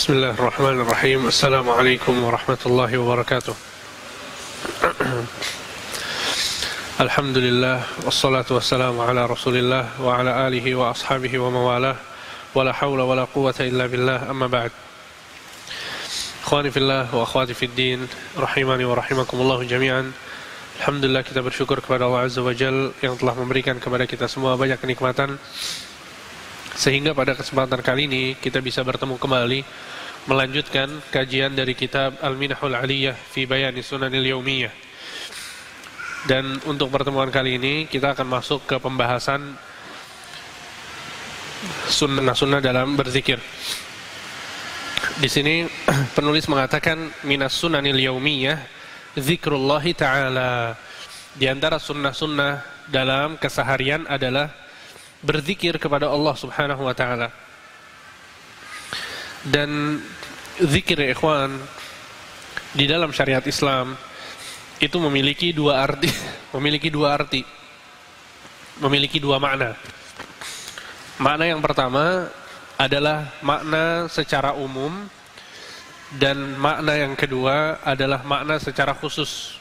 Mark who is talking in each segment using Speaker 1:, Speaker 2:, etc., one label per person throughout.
Speaker 1: Bismillahirrahmanirrahim. Assalamualaikum warahmatullahi wabarakatuh. Alhamdulillah, wassalatu wassalamu ala rasulillah wa ala alihi wa ashabihi wa mawalah, wa la hawla wa la quwwata illa billah, amma ba'd. Ikhwani fillah wa akhwati fid din, rahimani wa rahimakumullahu jami'an. Alhamdulillah, kita bersyukur kepada Allah Azza wa Jal yang telah memberikan kepada kita semua banyak kenikmatan, sehingga pada kesempatan kali ini kita bisa bertemu kembali melanjutkan kajian dari kitab Al-Minahul Aliyah fi Bayani Sunanil Yaumiyah. Dan untuk pertemuan kali ini kita akan masuk ke pembahasan sunnah-sunnah dalam berzikir. Di sini penulis mengatakan minas sunanil yaumiyah zikrullahi ta'ala. Di antara sunnah-sunnah dalam keseharian adalah berzikir kepada Allah Subhanahu wa ta'ala. Dan zikir, ya ikhwan, di dalam syariat Islam itu memiliki dua arti, memiliki dua makna. Makna yang pertama adalah makna secara umum, dan makna yang kedua adalah makna secara khusus.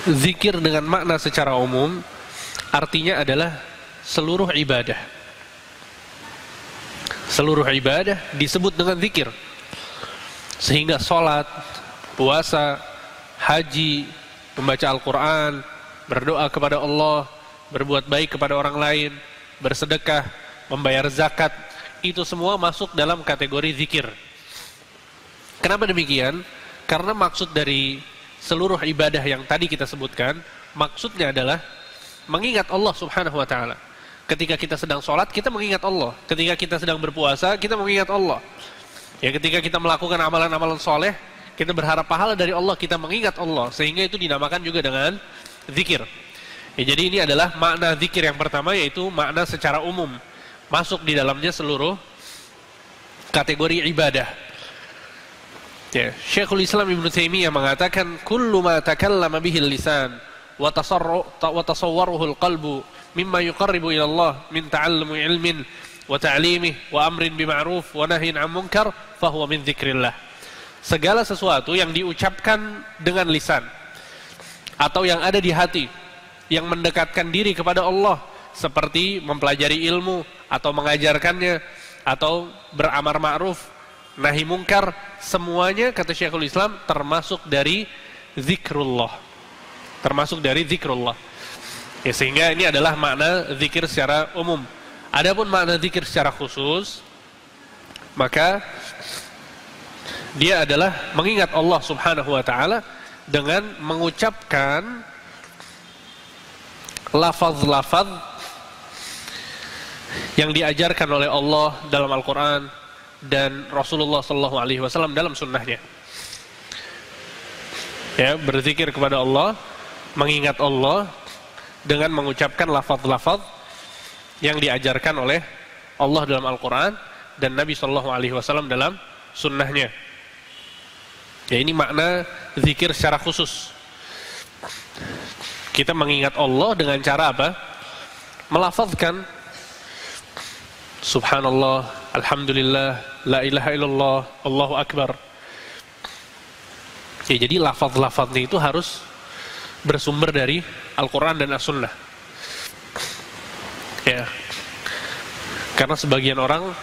Speaker 1: Zikir dengan makna secara umum artinya adalah seluruh ibadah. Seluruh ibadah disebut dengan zikir. Sehingga sholat, puasa, haji, membaca Al-Quran, berdoa kepada Allah, berbuat baik kepada orang lain, bersedekah, membayar zakat, itu semua masuk dalam kategori zikir. Kenapa demikian? Karena maksud dari seluruh ibadah yang tadi kita sebutkan, maksudnya adalah mengingat Allah Subhanahu wa ta'ala. Ketika kita sedang sholat, kita mengingat Allah. Ketika kita sedang berpuasa, kita mengingat Allah. Ya, ketika kita melakukan amalan-amalan soleh, kita berharap pahala dari Allah, kita mengingat Allah. Sehingga itu dinamakan juga dengan zikir. Ya, jadi ini adalah makna zikir yang pertama, yaitu makna secara umum. Masuk di dalamnya seluruh kategori ibadah. Ya, Syekhul Islam Ibnu Taimiyah mengatakan, kullu ma takallama bihil lisan wa tasawwaruhu al-qalbu mimma yuqarribu ila Allah min ta'allumi ilmin wa ta'limihi wa amrin bima'ruf wa nahyin 'an munkar fahuwa min dzikrillah. Segala sesuatu yang diucapkan dengan lisan atau yang ada di hati yang mendekatkan diri kepada Allah, seperti mempelajari ilmu atau mengajarkannya atau beramar ma'ruf nahi munkar, semuanya kata Syekhul Islam termasuk dari zikrullah. Ya, sehingga ini adalah makna zikir secara umum. Adapun makna zikir secara khusus, maka dia adalah mengingat Allah Subhanahu wa ta'ala dengan mengucapkan lafaz-lafaz yang diajarkan oleh Allah dalam Al-Quran dan Rasulullah SAW dalam sunnahnya. Ya, berzikir kepada Allah, mengingat Allah dengan mengucapkan lafaz-lafaz yang diajarkan oleh Allah dalam Al-Quran dan Nabi SAW dalam sunnahnya. Ya, ini makna zikir secara khusus. Kita mengingat Allah dengan cara apa? Melafazkan Subhanallah, Alhamdulillah, La ilaha illallah, Allahu Akbar. Ya, jadi lafaz-lafaznya itu harus bersumber dari Al-Quran dan As-Sunnah. Ya, karena sebagian orang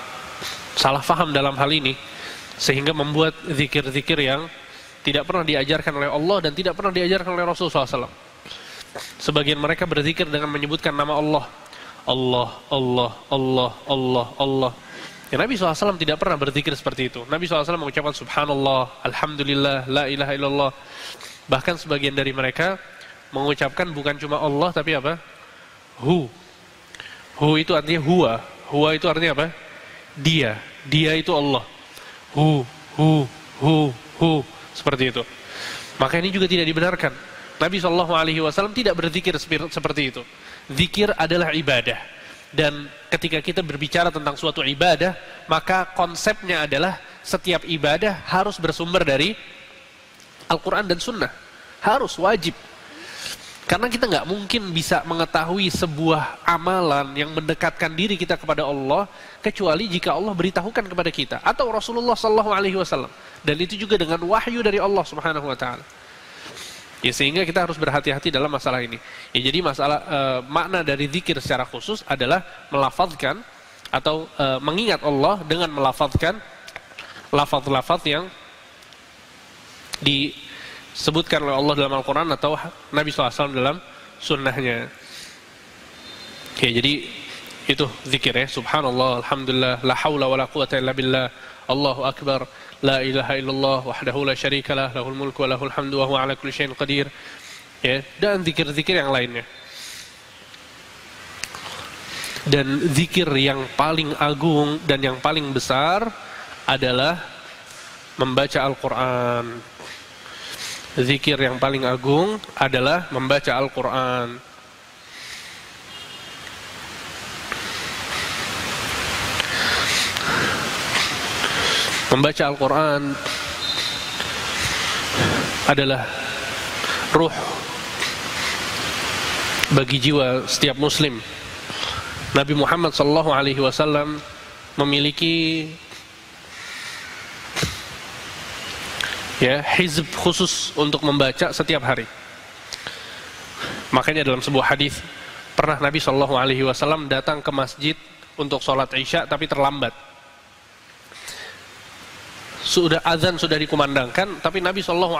Speaker 1: salah faham dalam hal ini, sehingga membuat zikir-zikir yang tidak pernah diajarkan oleh Allah dan tidak pernah diajarkan oleh Rasulullah SAW. Sebagian mereka berzikir dengan menyebutkan nama Allah, Allah, Allah, Allah, Allah, Allah. Ya, Nabi SAW tidak pernah berzikir seperti itu. Nabi SAW mengucapkan Subhanallah, Alhamdulillah, La ilaha illallah. Bahkan sebagian dari mereka mengucapkan bukan cuma Allah, tapi apa? Hu. Hu itu artinya huwa. Huwa itu artinya apa? Dia. Dia itu Allah. Hu, hu, hu, hu. Seperti itu. Maka ini juga tidak dibenarkan. Nabi SAW tidak berzikir seperti itu. Zikir adalah ibadah. Dan ketika kita berbicara tentang suatu ibadah, maka konsepnya adalah setiap ibadah harus bersumber dari Al-Quran dan Sunnah. Harus, wajib. Karena kita nggak mungkin bisa mengetahui sebuah amalan yang mendekatkan diri kita kepada Allah kecuali jika Allah beritahukan kepada kita atau Rasulullah SAW. Dan itu juga dengan wahyu dari Allah Subhanahu Wa Taala. Ya, sehingga kita harus berhati-hati dalam masalah ini. Ya, jadi masalah makna dari zikir secara khusus adalah melafazkan atau mengingat Allah dengan melafazkan lafaz-lafaz yang disebutkan oleh Allah dalam Al-Quran atau Nabi SAW dalam sunnahnya. Oke, jadi itu zikir ya. Subhanallah, alhamdulillah, la hawla wa la quwata illa billah, Allahu akbar, la ilaha illallah, wahdahu la syarika lah, lahul mulku wa lahul hamdu wa huwa ala kulli syai'in qadir. Ya, dan zikir-zikir yang lainnya. Dan zikir yang paling agung dan yang paling besar adalah membaca Al-Quran. Zikir yang paling agung adalah membaca Al-Quran. Membaca Al-Quran adalah ruh bagi jiwa setiap muslim. Nabi Muhammad SAW memiliki hizb khusus untuk membaca setiap hari. Makanya dalam sebuah hadis pernah Nabi SAW datang ke masjid untuk sholat Isya tapi terlambat. Sudah azan sudah dikumandangkan, tapi Nabi SAW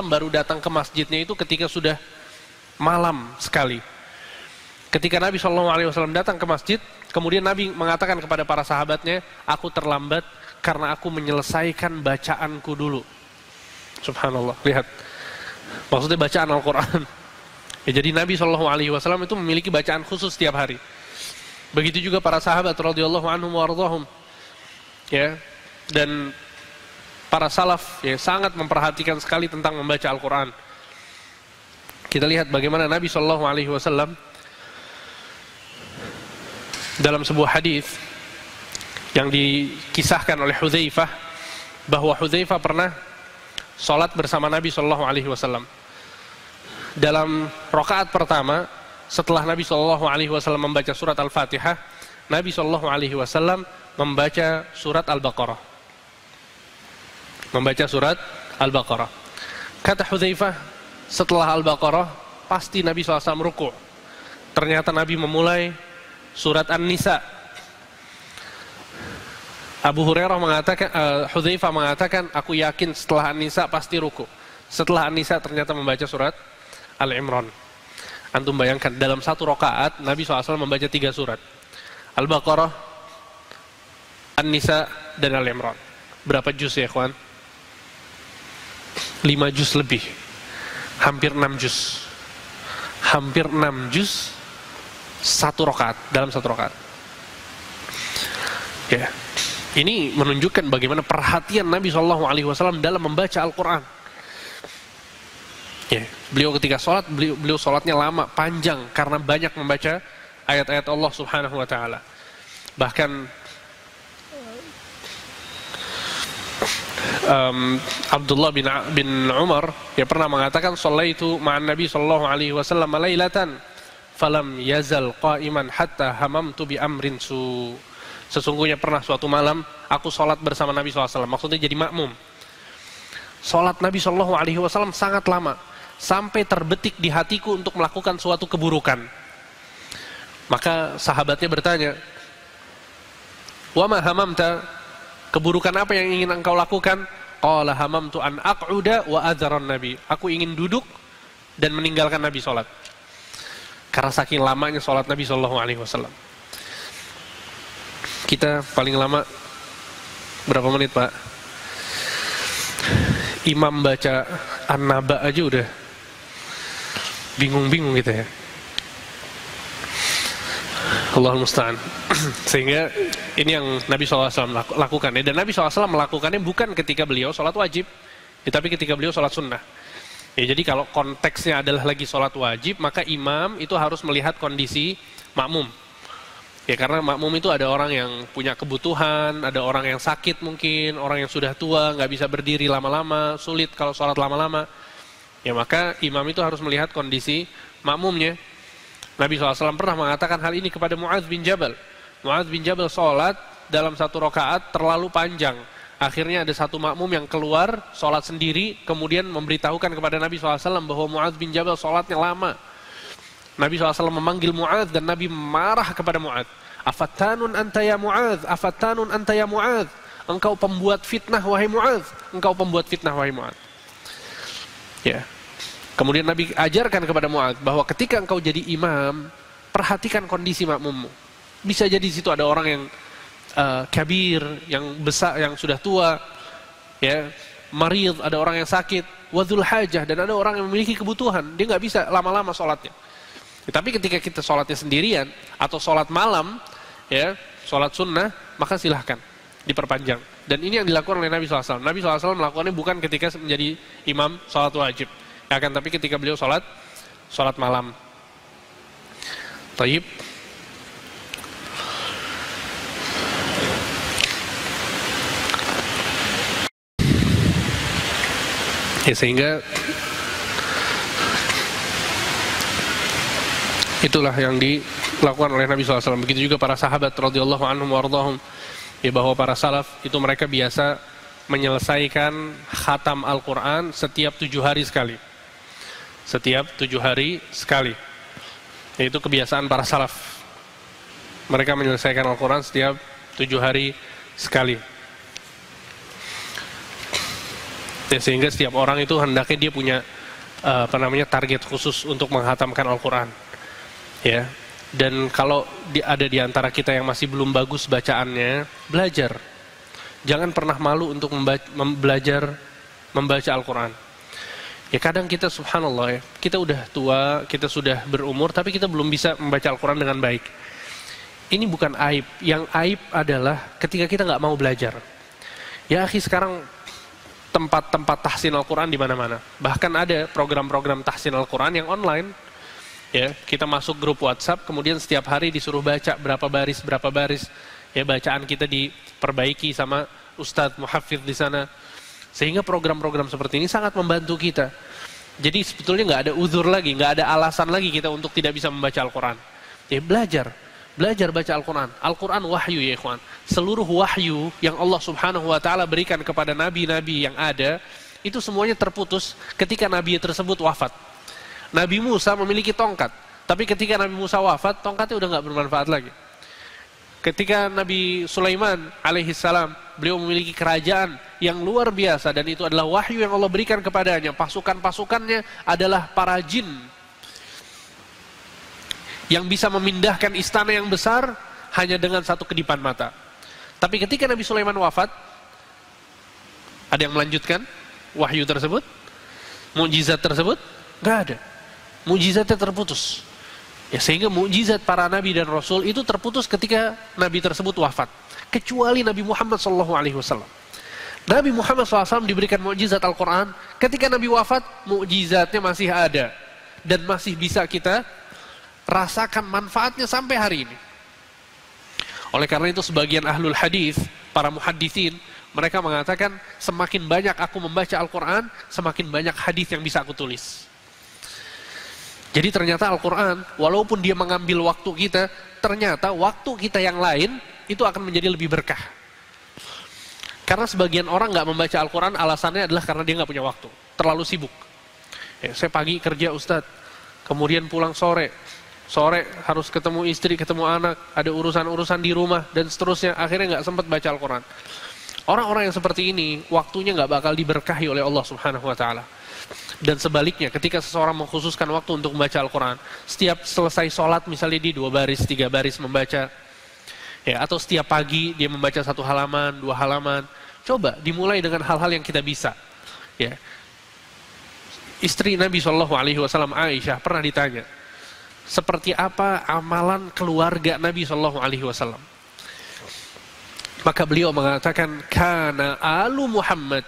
Speaker 1: baru datang ke masjidnya itu ketika sudah malam sekali. Ketika Nabi SAW datang ke masjid, kemudian Nabi mengatakan kepada para sahabatnya, aku terlambat karena aku menyelesaikan bacaanku dulu. Subhanallah, lihat. Maksudnya bacaan Al-Quran. Ya, jadi Nabi SAW itu memiliki bacaan khusus setiap hari. Begitu juga para sahabat radhiyallahu anhum wa ardhahum. Ya, dan para salaf sangat memperhatikan sekali tentang membaca Al-Quran. Kita lihat bagaimana Nabi SAW dalam sebuah hadis yang dikisahkan oleh Hudzaifah, bahwa Hudzaifah pernah sholat bersama Nabi SAW. Dalam rakaat pertama, setelah Nabi SAW membaca surat Al-Fatihah, Nabi SAW membaca surat Al-Baqarah. Membaca surat Al-Baqarah. Kata Hudzaifah, setelah Al-Baqarah, pasti Nabi SAW ruku'. Ternyata Nabi memulai surat An-Nisa. Abu Hurairah mengatakan, Hudzaifah mengatakan, aku yakin setelah An-Nisa pasti ruku'. Setelah An-Nisa ternyata membaca surat Al-Imran. Antum bayangkan, dalam satu rakaat Nabi SAW membaca 3 surat. Al-Baqarah, An-Nisa, dan Al-Imran. Berapa juz ya ikhwan? 5 juz lebih. Hampir 6 juz. Hampir 6 juz satu rakaat, dalam satu rakaat. Ya. Ini menunjukkan bagaimana perhatian Nabi SAW dalam membaca Al-Quran. Ya, beliau ketika sholat, beliau sholatnya lama, panjang, karena banyak membaca ayat-ayat Allah Subhanahu Wa Taala. Bahkan Abdullah bin Umar pernah mengatakan, "Shallaitu ma'an Nabi sallallahu alaihi wasallam lailatan, falam yazal qa'iman hatta hamamtu bi amrin su." Sesungguhnya pernah suatu malam aku sholat bersama Nabi SAW, maksudnya jadi makmum. Sholat Nabi SAW sangat lama, sampai terbetik di hatiku untuk melakukan suatu keburukan. Maka sahabatnya bertanya, "Wa ma hamamta?" Keburukan apa yang ingin engkau lakukan? Qala hamamtu an aq'uda wa adzaran Nabi. Aku ingin duduk dan meninggalkan Nabi sholat. Karena saking lamanya sholat Nabi SAW. Kita paling lama berapa menit, Pak? Imam baca An-Naba aja udah bingung-bingung gitu ya. Allahul musta'an. Sehingga ini yang Nabi SAW lakukan ya. Dan Nabi SAW melakukannya bukan ketika beliau sholat wajib, tapi ketika beliau sholat sunnah ya. Jadi kalau konteksnya adalah lagi sholat wajib, maka imam itu harus melihat kondisi makmum ya. Karena makmum itu ada orang yang punya kebutuhan, ada orang yang sakit mungkin, orang yang sudah tua, nggak bisa berdiri lama-lama, sulit kalau sholat lama-lama. Ya maka imam itu harus melihat kondisi makmumnya. Nabi SAW pernah mengatakan hal ini kepada Mu'adz bin Jabal. Mu'adz bin Jabal sholat dalam satu rakaat terlalu panjang. Akhirnya ada satu makmum yang keluar sholat sendiri, kemudian memberitahukan kepada Nabi SAW bahwa Mu'adz bin Jabal sholatnya lama. Nabi SAW memanggil Mu'adz dan Nabi marah kepada Mu'adz. Afattanun anta ya Mu'adz, afattanun anta ya Mu'adz. Engkau pembuat fitnah wahai Mu'adz, engkau pembuat fitnah wahai Mu'adz. Ya. Kemudian Nabi ajarkan kepada Mu'adz bahwa ketika engkau jadi imam, perhatikan kondisi makmummu. Bisa jadi di situ ada orang yang kabir, yang besar, yang sudah tua, ya, marid, ada orang yang sakit, wadhul hajah, dan ada orang yang memiliki kebutuhan, dia nggak bisa lama-lama sholatnya. Tapi ketika kita sholatnya sendirian atau sholat malam, ya, sholat sunnah, maka silahkan diperpanjang. Dan ini yang dilakukan oleh Nabi SAW. Nabi SAW melakukannya bukan ketika menjadi imam sholat wajib, akan tapi ketika beliau sholat malam. Taib. Ya, sehingga itulah yang dilakukan oleh Nabi SAW. Begitu juga para sahabat radhiyallahu anhum wardahum, ya, bahwa para salaf itu mereka biasa menyelesaikan khatam Al-Quran setiap 7 hari sekali. Setiap 7 hari sekali. Yaitu kebiasaan para salaf. Mereka menyelesaikan Al-Quran setiap 7 hari sekali. Ya, sehingga setiap orang itu hendaknya dia punya target khusus untuk menghatamkan Al-Quran. Ya. Dan kalau ada di antara kita yang masih belum bagus bacaannya, belajar. Jangan pernah malu untuk belajar membaca Al-Quran. Ya, kadang kita subhanallah, ya, kita udah tua, kita sudah berumur, tapi kita belum bisa membaca Al-Quran dengan baik. Ini bukan aib. Yang aib adalah ketika kita nggak mau belajar. Ya, akhi, sekarang tempat-tempat tahsin Al-Quran di mana-mana. Bahkan ada program-program tahsin Al-Quran yang online. Ya, kita masuk grup WhatsApp, kemudian setiap hari disuruh baca berapa baris. Ya, bacaan kita diperbaiki sama Ustadz Muhafidz di sana. Sehingga program-program seperti ini sangat membantu kita. Jadi sebetulnya nggak ada uzur lagi, nggak ada alasan lagi kita untuk tidak bisa membaca Al-Quran. Ya, belajar baca Al-Quran. Al-Quran wahyu, ya ikhwan. Seluruh wahyu yang Allah Subhanahu wa Ta'ala berikan kepada nabi-nabi yang ada, itu semuanya terputus ketika nabi tersebut wafat. Nabi Musa memiliki tongkat, tapi ketika Nabi Musa wafat, tongkatnya udah nggak bermanfaat lagi. Ketika Nabi Sulaiman alaihissalam, beliau memiliki kerajaan yang luar biasa, dan itu adalah wahyu yang Allah berikan kepadanya. Pasukan-pasukannya adalah para jin yang bisa memindahkan istana yang besar hanya dengan satu kedipan mata. Tapi ketika Nabi Sulaiman wafat, ada yang melanjutkan wahyu tersebut, mukjizat tersebut? Nggak ada. Mukjizatnya terputus. Ya, sehingga mukjizat para nabi dan rasul itu terputus ketika nabi tersebut wafat. Kecuali Nabi Muhammad SAW. Nabi Muhammad SAW diberikan mukjizat Al-Quran. Ketika nabi wafat, mukjizatnya masih ada. Dan masih bisa kita rasakan manfaatnya sampai hari ini. Oleh karena itu sebagian ahlul hadis, para muhadditsin, mereka mengatakan semakin banyak aku membaca Al-Quran, semakin banyak hadis yang bisa aku tulis. Jadi ternyata Al-Quran, walaupun dia mengambil waktu kita, ternyata waktu kita yang lain itu akan menjadi lebih berkah. Karena sebagian orang nggak membaca Al-Quran, alasannya adalah karena dia nggak punya waktu, terlalu sibuk. Ya, saya pagi kerja Ustadz, kemudian pulang sore harus ketemu istri, ketemu anak, ada urusan-urusan di rumah, dan seterusnya, akhirnya nggak sempat baca Al-Quran. Orang-orang yang seperti ini, waktunya nggak bakal diberkahi oleh Allah Subhanahu wa Ta'ala. Dan sebaliknya, ketika seseorang mengkhususkan waktu untuk membaca Al-Quran, setiap selesai sholat misalnya di 2 baris, 3 baris membaca, ya, atau setiap pagi dia membaca 1 halaman, 2 halaman, coba dimulai dengan hal-hal yang kita bisa. Ya. Istri Nabi SAW, Aisyah, pernah ditanya, seperti apa amalan keluarga Nabi SAW? Maka beliau mengatakan, kana alu Muhammad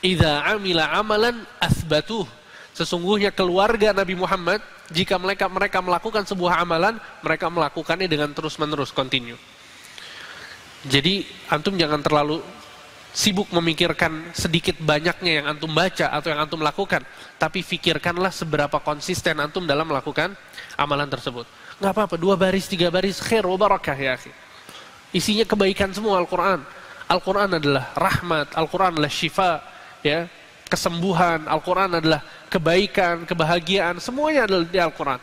Speaker 1: idza amila amalan asbatuh. Sesungguhnya keluarga Nabi Muhammad, jika mereka melakukan sebuah amalan, mereka melakukannya dengan terus-menerus, continue. Jadi antum jangan terlalu sibuk memikirkan sedikit banyaknya yang antum baca atau yang antum lakukan, tapi pikirkanlah seberapa konsisten antum dalam melakukan amalan tersebut. Nggak apa-apa, 2 baris, 3 baris, khair wa barakah ya akhi. Isinya kebaikan semua Al-Quran. Al-Quran adalah rahmat, Al-Quran adalah syifa, ya, kesembuhan, Al-Quran adalah kebaikan, kebahagiaan, semuanya adalah di Al-Quran.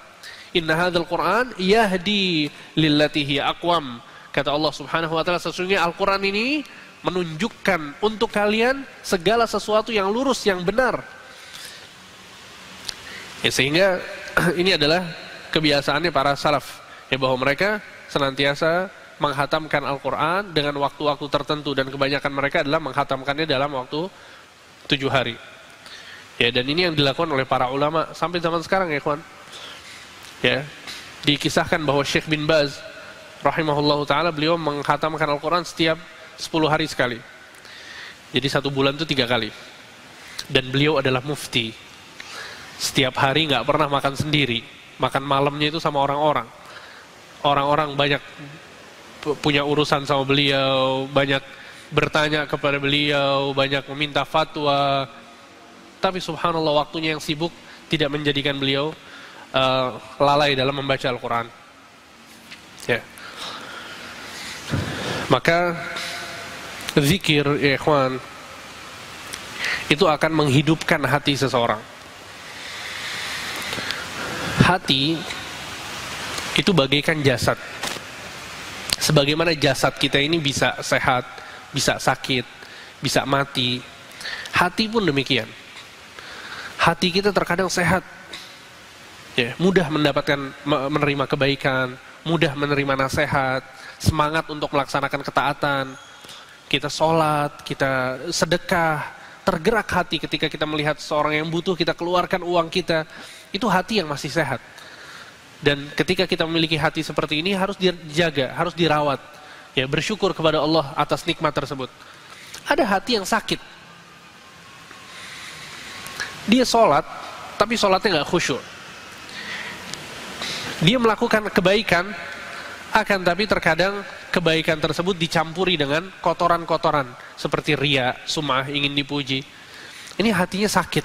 Speaker 1: Inna hadzal Quran yahdi lillati hiya aqwam. Kata Allah Subhanahu wa taala, sesungguhnya Al-Quran ini menunjukkan untuk kalian segala sesuatu yang lurus, yang benar. Ya, sehingga ini adalah kebiasaannya para salaf, ya, bahwa mereka senantiasa menghatamkan Al-Quran dengan waktu-waktu tertentu, dan kebanyakan mereka adalah menghatamkannya dalam waktu 7 hari. Ya, dan ini yang dilakukan oleh para ulama sampai zaman sekarang ya kawan. Ya, dikisahkan bahwa Syekh bin Baz rahimahullahu ta'ala, beliau menghatamkan Al-Quran setiap 10 hari sekali. Jadi 1 bulan itu 3 kali. Dan beliau adalah mufti. Setiap hari nggak pernah makan sendiri. Makan malamnya itu sama orang-orang. Orang-orang banyak punya urusan sama beliau, banyak bertanya kepada beliau, banyak meminta fatwa. Tapi subhanallah, waktunya yang sibuk tidak menjadikan beliau lalai dalam membaca Al-Quran. Ya. Maka zikir, ya ikhwan, itu akan menghidupkan hati seseorang. Hati itu bagaikan jasad. Sebagaimana jasad kita ini bisa sehat, bisa sakit, bisa mati, hati pun demikian. Hati kita terkadang sehat, ya, mudah mendapatkan, menerima kebaikan, mudah menerima nasihat, semangat untuk melaksanakan ketaatan. Kita sholat, kita sedekah, tergerak hati ketika kita melihat seorang yang butuh, kita keluarkan uang kita. Itu hati yang masih sehat. Dan ketika kita memiliki hati seperti ini, harus dijaga, harus dirawat. Ya, bersyukur kepada Allah atas nikmat tersebut. Ada hati yang sakit. Dia sholat, tapi sholatnya nggak khusyuk. Dia melakukan kebaikan, akan tapi terkadang kebaikan tersebut dicampuri dengan kotoran-kotoran seperti riya, sum'ah, ingin dipuji. Ini hatinya sakit,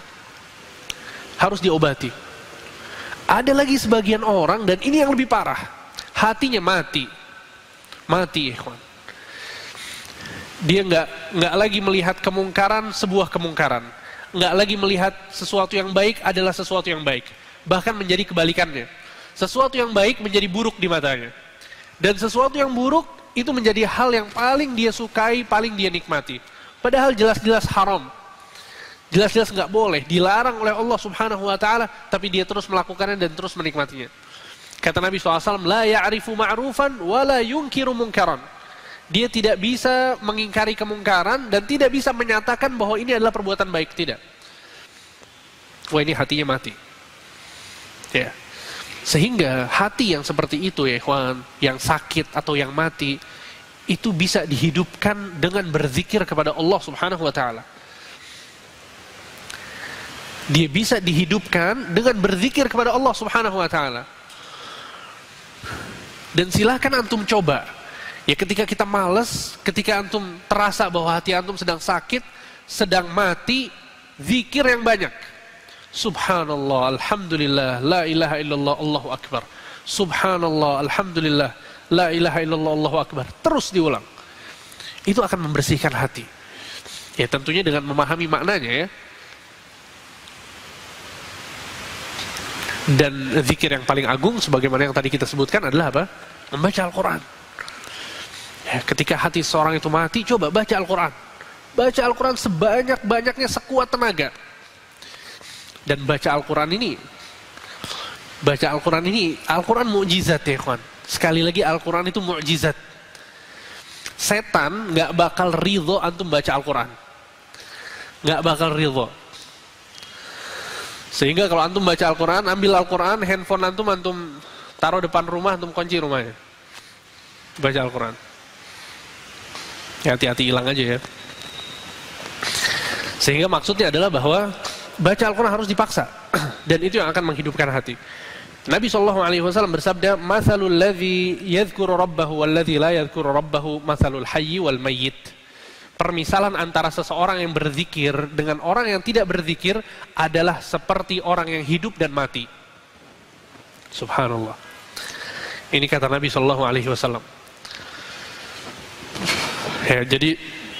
Speaker 1: harus diobati. Ada lagi sebagian orang, dan ini yang lebih parah, hatinya mati, ikhwan. Dia nggak lagi melihat kemungkaran sebuah kemungkaran, nggak lagi melihat sesuatu yang baik adalah sesuatu yang baik, bahkan menjadi kebalikannya. Sesuatu yang baik menjadi buruk di matanya. Dan sesuatu yang buruk itu menjadi hal yang paling dia sukai, paling dia nikmati. Padahal jelas-jelas haram. Jelas-jelas nggak boleh, dilarang oleh Allah Subhanahu wa ta'ala, tapi dia terus melakukannya dan terus menikmatinya. Kata Nabi SAW, la ya'rifu ma'rufan wa la yunkiru munkaran. Dia tidak bisa mengingkari kemungkaran dan tidak bisa menyatakan bahwa ini adalah perbuatan baik, tidak. Wah, ini hatinya mati. Ya. Sehingga hati yang seperti itu ya ikhwan, yang sakit atau yang mati, itu bisa dihidupkan dengan berzikir kepada Allah Subhanahu wa ta'ala. Dia bisa dihidupkan dengan berzikir kepada Allah Subhanahu wa ta'ala. Dan silakan antum coba. Ya, ketika kita malas, ketika antum terasa bahwa hati antum sedang sakit, sedang mati, zikir yang banyak. Subhanallah, alhamdulillah, la ilaha illallah, Allahu akbar. Subhanallah, alhamdulillah, la ilaha illallah, Allahu akbar. Terus diulang. Itu akan membersihkan hati. Ya, tentunya dengan memahami maknanya ya. Dan zikir yang paling agung sebagaimana yang tadi kita sebutkan adalah apa? Membaca Al-Quran. Ya, ketika hati seorang itu mati, coba baca Al-Quran. Baca Al-Quran sebanyak-banyaknya, sekuat tenaga. Dan baca Al-Quran ini, Al-Quran mukjizat ya kawan. Sekali lagi, Al-Quran itu mukjizat. Setan gak bakal ridho antum baca Al-Quran. Gak bakal ridho. Sehingga kalau antum baca Al-Quran, ambil Al-Quran, handphone antum taruh depan rumah, antum kunci rumahnya. Baca Al-Quran. Ya, hati-hati hilang aja ya. Sehingga maksudnya adalah bahwa baca Al-Quran harus dipaksa. Dan itu yang akan menghidupkan hati. Nabi SAW bersabda, "Mathalul ladzi yadhkuru rabbahu wal ladzi la yadhkuru rabbahu mathalul hayyi wal mayyit." permisalan antara seseorang yang berzikir dengan orang yang tidak berzikir adalah seperti orang yang hidup dan mati. Subhanallah. Ini kata Nabi SAW. Ya, jadi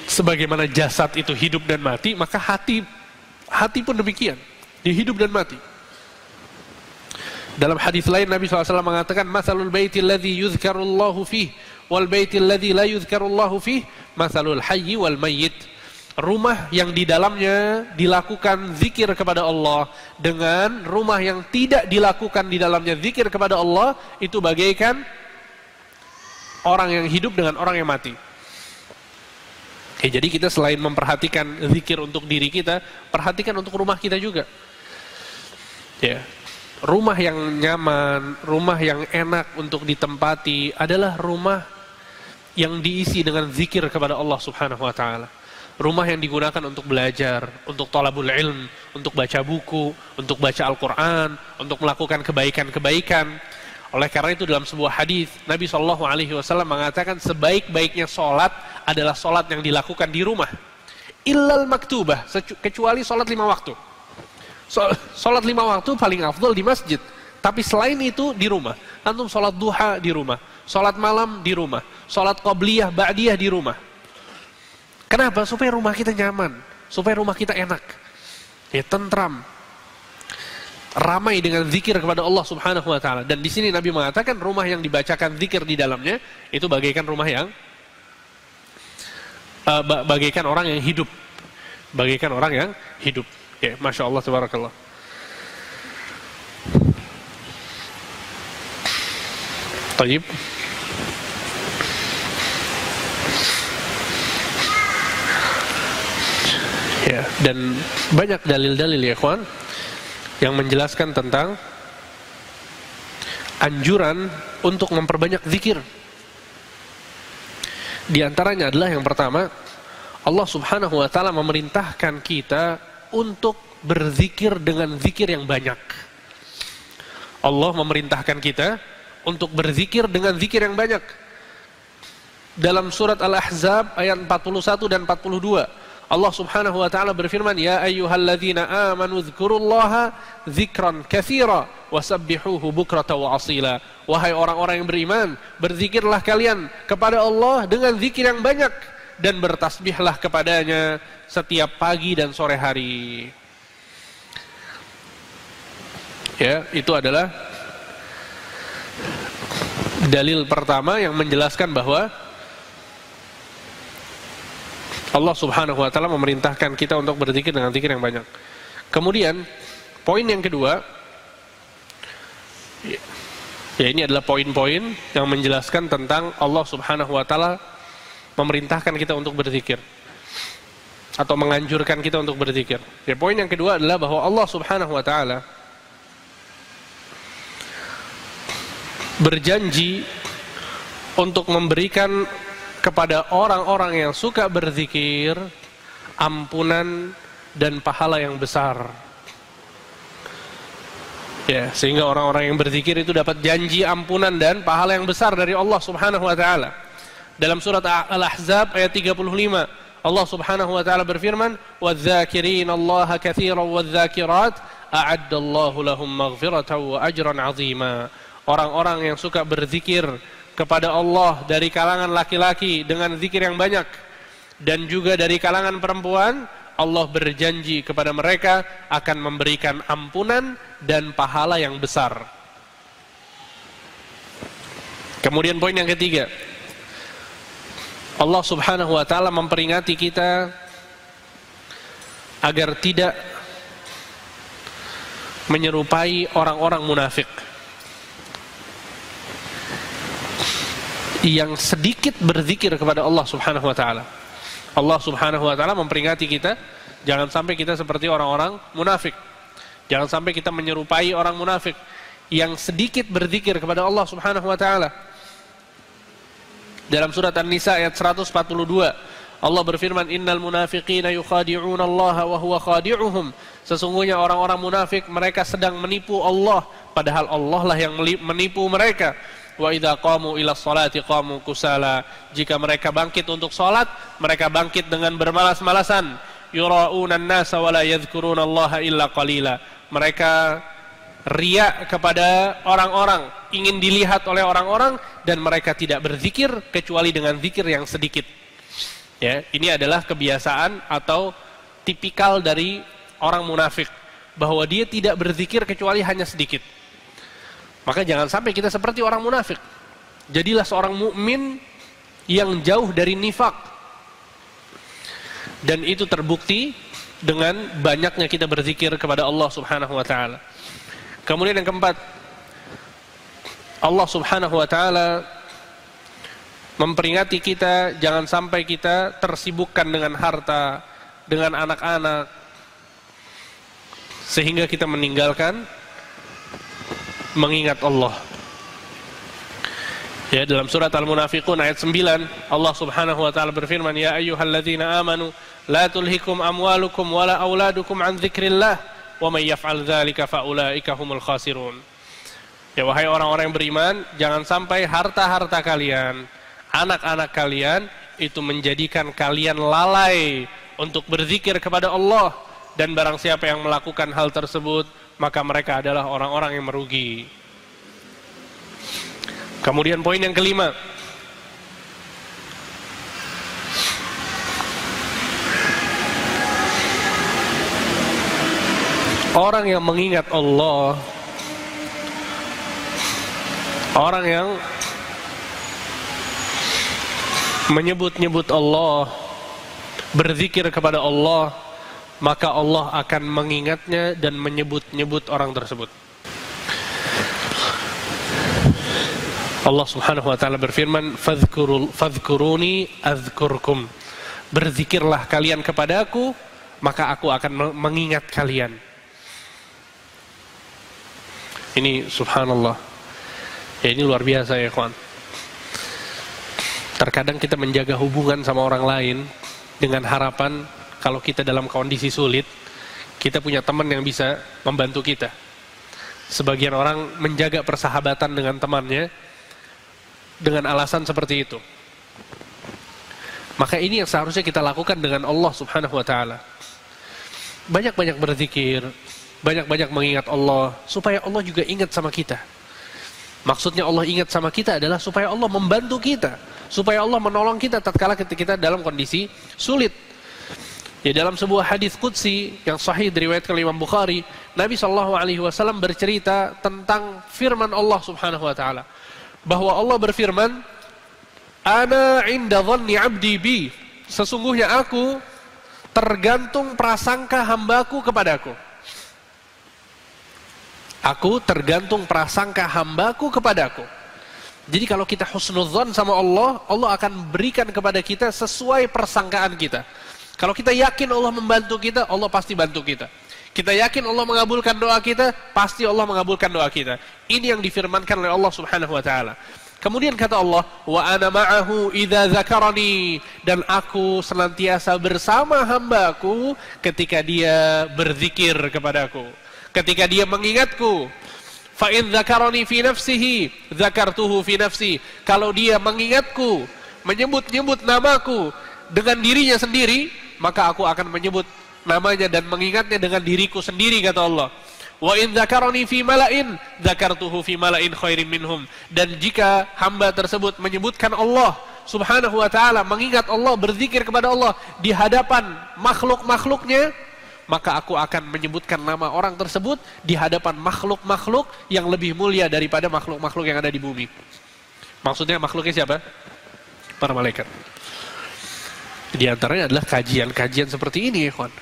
Speaker 1: sebagaimana jasad itu hidup dan mati, maka hati pun demikian, dia hidup dan mati. Dalam hadis lain Nabi SAW mengatakan, "Matsalul baiti alladzi yuzkarullahu fihi wal baiti alladzi la yuzkarullahu fihi, matsalul hayyi wal mayyit." Rumah yang di dalamnya dilakukan zikir kepada Allah dengan rumah yang tidak dilakukan di dalamnya zikir kepada Allah, itu bagaikan orang yang hidup dengan orang yang mati. Jadi kita selain memperhatikan zikir untuk diri kita, perhatikan untuk rumah kita juga. Ya. Rumah yang nyaman, rumah yang enak untuk ditempati adalah rumah yang diisi dengan zikir kepada Allah Subhanahu wa taala. Rumah yang digunakan untuk belajar, untuk thalabul ilm, untuk baca buku, untuk baca Al-Qur'an, untuk melakukan kebaikan-kebaikan. Oleh karena itu dalam sebuah hadis Nabi SAW mengatakan sebaik-baiknya sholat adalah sholat yang dilakukan di rumah. Illal maktubah, kecuali sholat 5 waktu. Sholat 5 waktu paling afdal di masjid. Tapi selain itu di rumah. Antum sholat duha di rumah, sholat malam di rumah, sholat qabliyah, ba'diyah di rumah. Kenapa? Supaya rumah kita nyaman, supaya rumah kita enak, ya, tentram, ramai dengan zikir kepada Allah Subhanahu wa taala. Dan di sini Nabi mengatakan rumah yang dibacakan zikir di dalamnya itu bagaikan rumah yang bagaikan orang yang hidup. Bagaikan orang yang hidup. Ya, Masya Allah, tabarakallah. Taib. Ya, dan banyak dalil-dalil ya ikhwan yang menjelaskan tentang anjuran untuk memperbanyak zikir. Di antaranya adalah yang pertama, Allah Subhanahu wa taala memerintahkan kita untuk berzikir dengan zikir yang banyak. Allah memerintahkan kita untuk berzikir dengan zikir yang banyak. Dalam surat Al-Ahzab ayat 41 dan 42, Allah Subhanahu wa taala berfirman, "Ya ayyuhalladzina amanu dzkurullaha dzikran katsira wasabbihuhu bukratan wa asila." Wahai orang-orang yang beriman, berzikirlah kalian kepada Allah dengan zikir yang banyak dan bertasbihlah kepadanya setiap pagi dan sore hari. Ya, itu adalah dalil pertama yang menjelaskan bahwa Allah Subhanahu wa taala memerintahkan kita untuk berzikir dengan zikir yang banyak. Kemudian, poin yang kedua, ya ini adalah poin-poin yang menjelaskan tentang Allah Subhanahu wa taala memerintahkan kita untuk berzikir atau menganjurkan kita untuk berzikir. Ya, poin yang kedua adalah bahwa Allah Subhanahu wa taala berjanji untuk memberikan kepada orang-orang yang suka berzikir ampunan dan pahala yang besar. Ya, sehingga orang-orang yang berzikir itu dapat janji ampunan dan pahala yang besar dari Allah Subhanahu wa taala. Dalam surat Al-Ahzab ayat 35, Allah Subhanahu wa taala berfirman, "Wadz-dzakirina Allaha katsiran wadz-dzakirat a'addallahu lahum maghfiratan wa ajran 'azima." Orang-orang yang suka berzikir kepada Allah dari kalangan laki-laki dengan zikir yang banyak dan juga dari kalangan perempuan, Allah berjanji kepada mereka akan memberikan ampunan dan pahala yang besar. Kemudian poin yang ketiga, Allah Subhanahu wa taala memperingati kita agar tidak menyerupai orang-orang munafik yang sedikit berzikir kepada Allah Subhanahu wa taala. Allah Subhanahu wa taala memperingati kita jangan sampai kita seperti orang-orang munafik. Jangan sampai kita menyerupai orang munafik yang sedikit berzikir kepada Allah Subhanahu wa taala. Dalam surat An-Nisa ayat 142, Allah berfirman, "Innal munafiqina yukhadi'una Allah wa huwa khadi'uhum." Sesungguhnya orang-orang munafik mereka sedang menipu Allah, padahal Allah lah yang menipu mereka. wa idza qamu ila sholati qamu kusala. Jika mereka bangkit untuk salat, mereka bangkit dengan bermalas-malasan. Yura'una an-nasa wa la yadhkuruna Allaha illa qalila. Mereka riya kepada orang-orang, ingin dilihat oleh orang-orang, dan mereka tidak berzikir kecuali dengan zikir yang sedikit. Ya, ini adalah kebiasaan atau tipikal dari orang munafik, bahwa dia tidak berzikir kecuali hanya sedikit. Maka jangan sampai kita seperti orang munafik. Jadilah seorang mukmin yang jauh dari nifak. Dan itu terbukti dengan banyaknya kita berzikir kepada Allah Subhanahu wa taala. Kemudian yang keempat, Allah Subhanahu wa taala memperingati kita jangan sampai kita tersibukkan dengan harta, dengan anak-anak, sehingga kita meninggalkan mengingat Allah. Ya, dalam surat Al-Munafiqun ayat 9, Allah Subhanahu wa taala berfirman, "Ya ayyuhalladzina amanu la tulhikum amwalukum wala auladukum an dzikrillah wa may yaf'al dzalika faulaika humul khasirun." Ya, wahai orang-orang yang beriman, jangan sampai harta-harta kalian, anak-anak kalian itu menjadikan kalian lalai untuk berzikir kepada Allah, dan barang siapa yang melakukan hal tersebut, maka mereka adalah orang-orang yang merugi. Kemudian poin yang kelima, orang yang mengingat Allah, orang yang menyebut-nyebut Allah, berzikir kepada Allah, maka Allah akan mengingatnya dan menyebut-nyebut orang tersebut. Allah Subhanahu wa taala berfirman, "Fadhkuruni azkurkum." Berzikirlah kalian kepadaku, maka aku akan mengingat kalian. Ini subhanallah. Ya, ini luar biasa ya, kawan. Terkadang kita menjaga hubungan sama orang lain dengan harapan kalau kita dalam kondisi sulit, kita punya teman yang bisa membantu kita. Sebagian orang menjaga persahabatan dengan temannya dengan alasan seperti itu. Maka ini yang seharusnya kita lakukan dengan Allah Subhanahu wa taala. Banyak-banyak berzikir, banyak-banyak mengingat Allah, supaya Allah juga ingat sama kita. Maksudnya Allah ingat sama kita adalah supaya Allah membantu kita, supaya Allah menolong kita tatkala kita dalam kondisi sulit. Ya, dalam sebuah hadis qudsi yang sahih diriwayatkan oleh Imam Bukhari, Nabi SAW bercerita tentang firman Allah Subhanahu wa taala, bahwa Allah berfirman, "Ana 'inda dhanni 'abdi bi." Sesungguhnya aku tergantung prasangka hambaku kepadaku. Aku tergantung prasangka hambaku kepadaku. Jadi kalau kita husnudzan sama Allah, Allah akan berikan kepada kita sesuai persangkaan kita. Kalau kita yakin Allah membantu kita, Allah pasti bantu kita. Kita yakin Allah mengabulkan doa kita, pasti Allah mengabulkan doa kita. Ini yang difirmankan oleh Allah Subhanahu wa taala. Kemudian kata Allah, "Wa ana ma'ahu idza dzakarani." Dan aku senantiasa bersama hambaku ketika dia berzikir kepadaku, ketika dia mengingatku. Fa in dzakarani fi nafsihi dzakartuhu fi nafsi. Kalau dia mengingatku, menyebut-nyebut namaku dengan dirinya sendiri, maka aku akan menyebut namanya dan mengingatnya dengan diriku sendiri, kata Allah. Wa in dzakarani fi mala'in dzakartuhu fi mala'in khairin minhum. Dan jika hamba tersebut menyebutkan Allah Subhanahu wa taala, mengingat Allah, berzikir kepada Allah di hadapan makhluk-makhluknya, maka aku akan menyebutkan nama orang tersebut di hadapan makhluk-makhluk yang lebih mulia daripada makhluk-makhluk yang ada di bumi. Maksudnya makhluknya siapa? Para malaikat. Di antaranya adalah kajian-kajian seperti ini, ya kawan.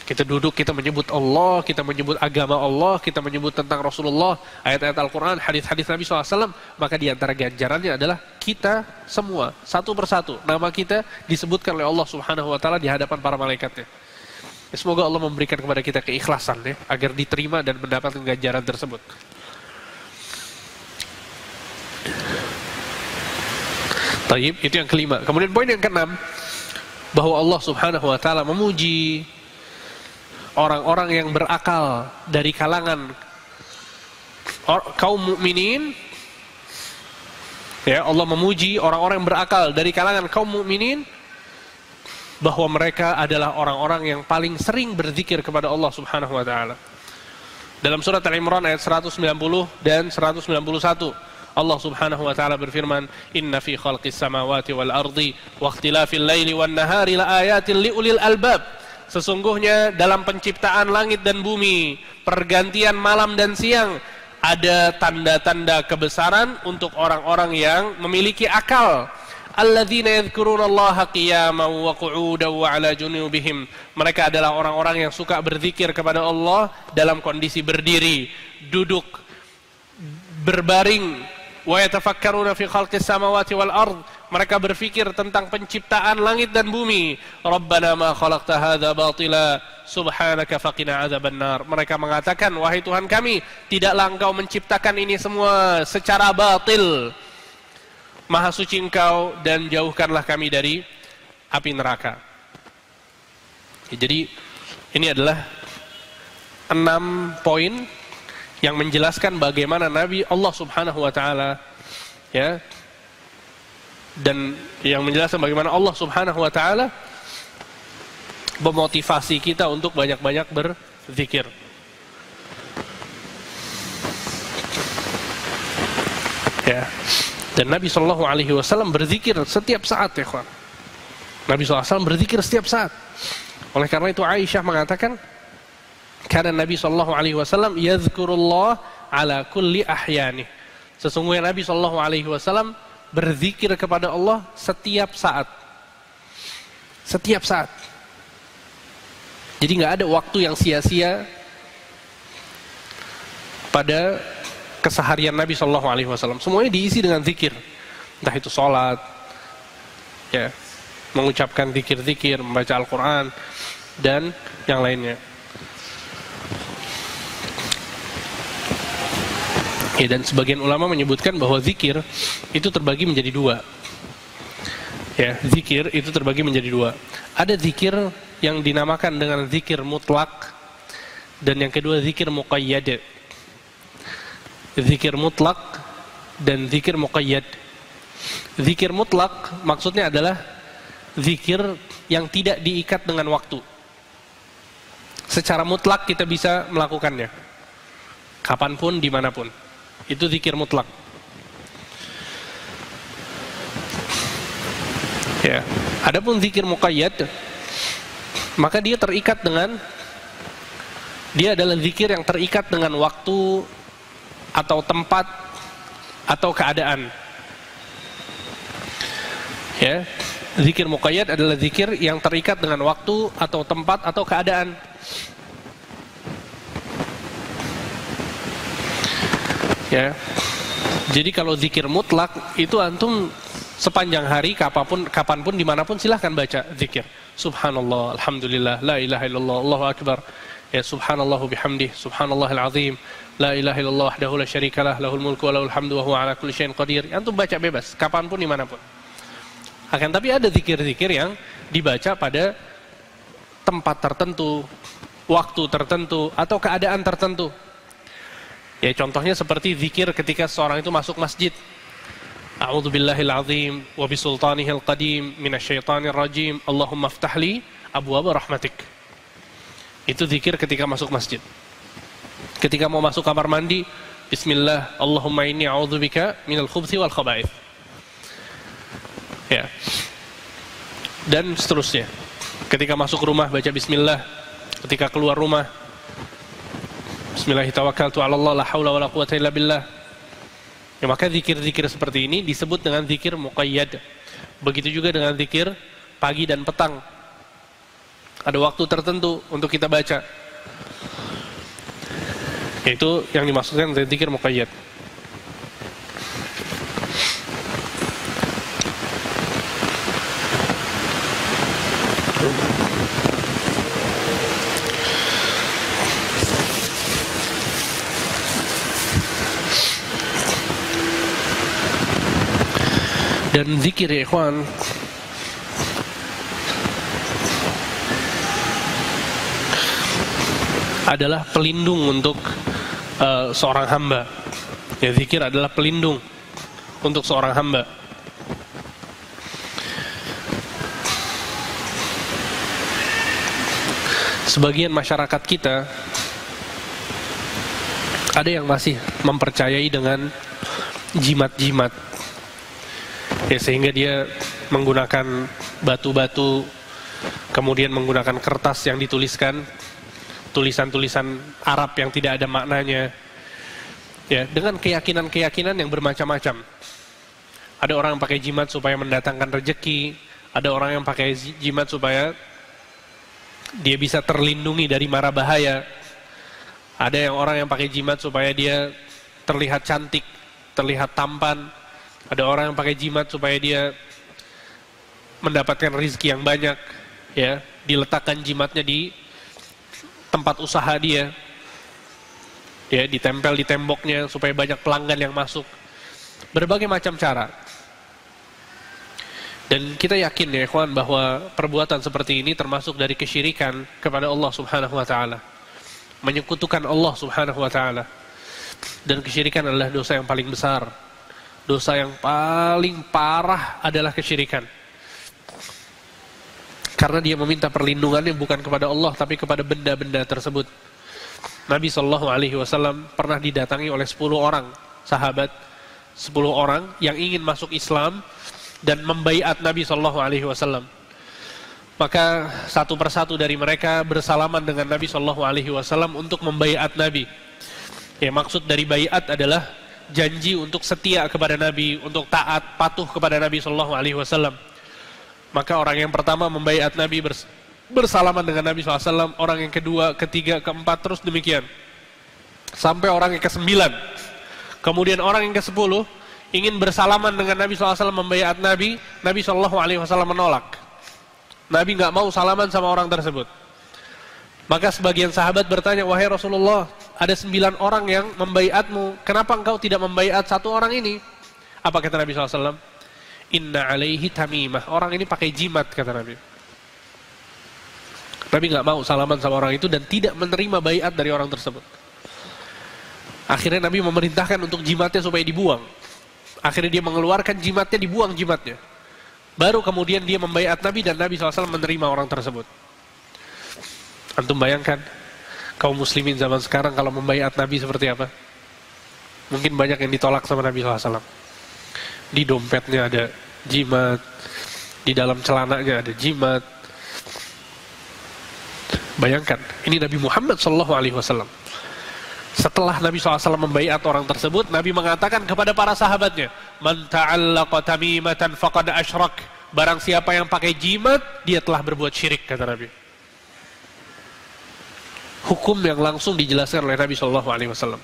Speaker 1: Kita duduk, kita menyebut Allah, kita menyebut agama Allah, kita menyebut tentang Rasulullah, ayat-ayat Al-Quran, hadis-hadis Nabi SAW, maka di antara ganjarannya adalah kita semua, satu persatu, nama kita disebutkan oleh Allah Subhanahu wa taala di hadapan para malaikatnya. Semoga Allah memberikan kepada kita keikhlasan, ya, agar diterima dan mendapatkan ganjaran tersebut. Taib, itu yang kelima. Kemudian poin yang keenam, bahwa Allah Subhanahu wa taala memuji orang-orang yang berakal dari kalangan kaum mukminin Ya, Allah memuji orang-orang yang berakal dari kalangan kaum mukminin bahwa mereka adalah orang-orang yang paling sering berzikir kepada Allah Subhanahu wa taala. Dalam surat Al-Imran ayat 190 dan 191, Allah Subhanahu wa taala berfirman, "Inna fi khalqis samawati wal ardi wa ikhtilafil laili wan nahari laayatin liulil albab." Sesungguhnya dalam penciptaan langit dan bumi, pergantian malam dan siang, ada tanda-tanda kebesaran untuk orang-orang yang memiliki akal. Alladzina yadhkurunallaha qiyaman wa qu'udan wa 'ala junubihim. Mereka adalah orang-orang yang suka berzikir kepada Allah dalam kondisi berdiri, duduk, berbaring. Wa yatafakkaruna fi khalqis samawati wal ard. Mereka berfikir tentang penciptaan langit dan bumi. Rabbana ma khalaqta hadza batila subhanaka faqina adzabannar. Mereka mengatakan, wahai Tuhan kami, tidaklah Engkau menciptakan ini semua secara batil. Maha suci Engkau dan jauhkanlah kami dari api neraka. Jadi ini adalah 6 poin yang menjelaskan bagaimana Nabi Allah Subhanahu wa taala, ya, dan yang menjelaskan bagaimana Allah Subhanahu wa taala memotivasi kita untuk banyak-banyak berzikir. Ya. Dan Nabi Shallallahu Alaihi Wasallam berzikir setiap saat, ya kawan. Nabi SAW berzikir setiap saat. Oleh karena itu Aisyah mengatakan, karena Nabi Shallallahu Alaihi Wasallam yadhkurullah ala kulli ahyani. Sesungguhnya Nabi Shallallahu Alaihi Wasallam berzikir kepada Allah setiap saat. Setiap saat. Jadi nggak ada waktu yang sia-sia pada keseharian Nabi Shallallahu Alaihi Wasallam. Semuanya diisi dengan zikir. Entah itu sholat, ya, mengucapkan zikir-zikir, membaca Al-Quran, dan yang lainnya. Ya, dan sebagian ulama menyebutkan bahwa zikir itu terbagi menjadi 2. Ya, zikir itu terbagi menjadi 2. Ada zikir yang dinamakan dengan zikir mutlak, dan yang kedua zikir muqayyad. Zikir mutlak dan zikir muqayyad. Zikir mutlak maksudnya adalah zikir yang tidak diikat dengan waktu. Secara mutlak kita bisa melakukannya, kapanpun, dimanapun. Itu zikir mutlak. Ya. Adapun zikir muqayyad, maka dia terikat dengan, dia adalah zikir yang terikat dengan waktu atau tempat atau keadaan. Ya, zikir muqayyad adalah zikir yang terikat dengan waktu atau tempat atau keadaan. Ya, jadi kalau zikir mutlak itu antum sepanjang hari, kapanpun, dimanapun silahkan baca zikir. Subhanallah, alhamdulillah, la ilaha illallah, Allahu akbar. Ya, subhanallahu bihamdih, subhanallahil azim, la ilaha illallah wahdahu la syarikalah, lahul mulku wa lahul hamdu wa huwa ala kulli syai'in qadir. Antum baca bebas, kapanpun, dimanapun. Akan tapi ada zikir-zikir yang dibaca pada tempat tertentu, waktu tertentu, atau keadaan tertentu. Ya, contohnya seperti zikir ketika seorang itu masuk masjid. A'udzubillahil azim wa bisultanihil qadim minasyaitonir rajim, Allahumma aftahli abwaaba rahmatik. Itu zikir ketika masuk masjid. Ketika mau masuk kamar mandi, bismillah, Allahumma inni a'udzubika minal khubthi wal khaba'ith. Ya. Dan seterusnya. Ketika masuk rumah baca bismillah, ketika keluar rumah bismillah tawakkaltu 'ala Allah la haula wala quwwata illa billah. Ya, maka zikir-zikir seperti ini disebut dengan zikir muqayyad. Begitu juga dengan zikir pagi dan petang. Ada waktu tertentu untuk kita baca. Itu yang dimaksudkan dengan zikir muqayyad. Dan zikir, ya ikhwan, adalah pelindung untuk seorang hamba. Ya, zikir adalah pelindung untuk seorang hamba. Sebagian masyarakat kita ada yang masih mempercayai dengan jimat-jimat, ya, sehingga dia menggunakan batu-batu, kemudian menggunakan kertas yang dituliskan tulisan-tulisan Arab yang tidak ada maknanya, ya, dengan keyakinan-keyakinan yang bermacam-macam. Ada orang yang pakai jimat supaya mendatangkan rezeki, ada orang yang pakai jimat supaya dia bisa terlindungi dari mara bahaya. Ada yang orang yang pakai jimat supaya dia terlihat cantik, terlihat tampan. Ada orang yang pakai jimat supaya dia mendapatkan rezeki yang banyak, ya, diletakkan jimatnya di tempat usaha dia, ya, ditempel di temboknya supaya banyak pelanggan yang masuk. Berbagai macam cara. Dan kita yakin, ya ikhwan, bahwa perbuatan seperti ini termasuk dari kesyirikan kepada Allah Subhanahu wa taala. Menyekutukan Allah Subhanahu wa taala. Dan kesyirikan adalah dosa yang paling besar. Dosa yang paling parah adalah kesyirikan. Karena dia meminta perlindungannya bukan kepada Allah tapi kepada benda-benda tersebut. Nabi SAW pernah didatangi oleh 10 orang sahabat, 10 orang yang ingin masuk Islam dan membaiat Nabi SAW. Maka satu persatu dari mereka bersalaman dengan Nabi SAW untuk membaiat Nabi. Ya, maksud dari baiat adalah janji untuk setia kepada Nabi, untuk taat, patuh kepada Nabi SAW. Maka orang yang pertama membaiat Nabi bersalaman dengan Nabi SAW, orang yang kedua, ketiga, keempat, terus demikian. Sampai orang yang ke-9. Kemudian orang yang ke-10 ingin bersalaman dengan Nabi SAW, membaiat Nabi, Nabi SAW menolak. Nabi nggak mau salaman sama orang tersebut. Maka sebagian sahabat bertanya, wahai Rasulullah, ada 9 orang yang membaiatmu, kenapa engkau tidak membaiat satu orang ini? Apa kata Nabi SAW? Inna alaihi tamimah, orang ini pakai jimat, kata Nabi. Nabi nggak mau salaman sama orang itu dan tidak menerima baiat dari orang tersebut. Akhirnya Nabi memerintahkan untuk jimatnya supaya dibuang. Akhirnya dia mengeluarkan jimatnya, dibuang jimatnya. Baru kemudian dia membaiat Nabi dan Nabi SAW menerima orang tersebut. Antum bayangkan, kaum muslimin zaman sekarang kalau membaiat Nabi seperti apa? Mungkin banyak yang ditolak sama Nabi SAW. Di dompetnya ada jimat, di dalam celananya ada jimat. Bayangkan, ini Nabi Muhammad SAW. Setelah Nabi SAW membaiat orang tersebut, Nabi mengatakan kepada para sahabatnya, man ta'allaqa tamimatan faqad asyrak. Barang siapa yang pakai jimat, dia telah berbuat syirik, kata Nabi. Hukum yang langsung dijelaskan oleh Nabi SAW.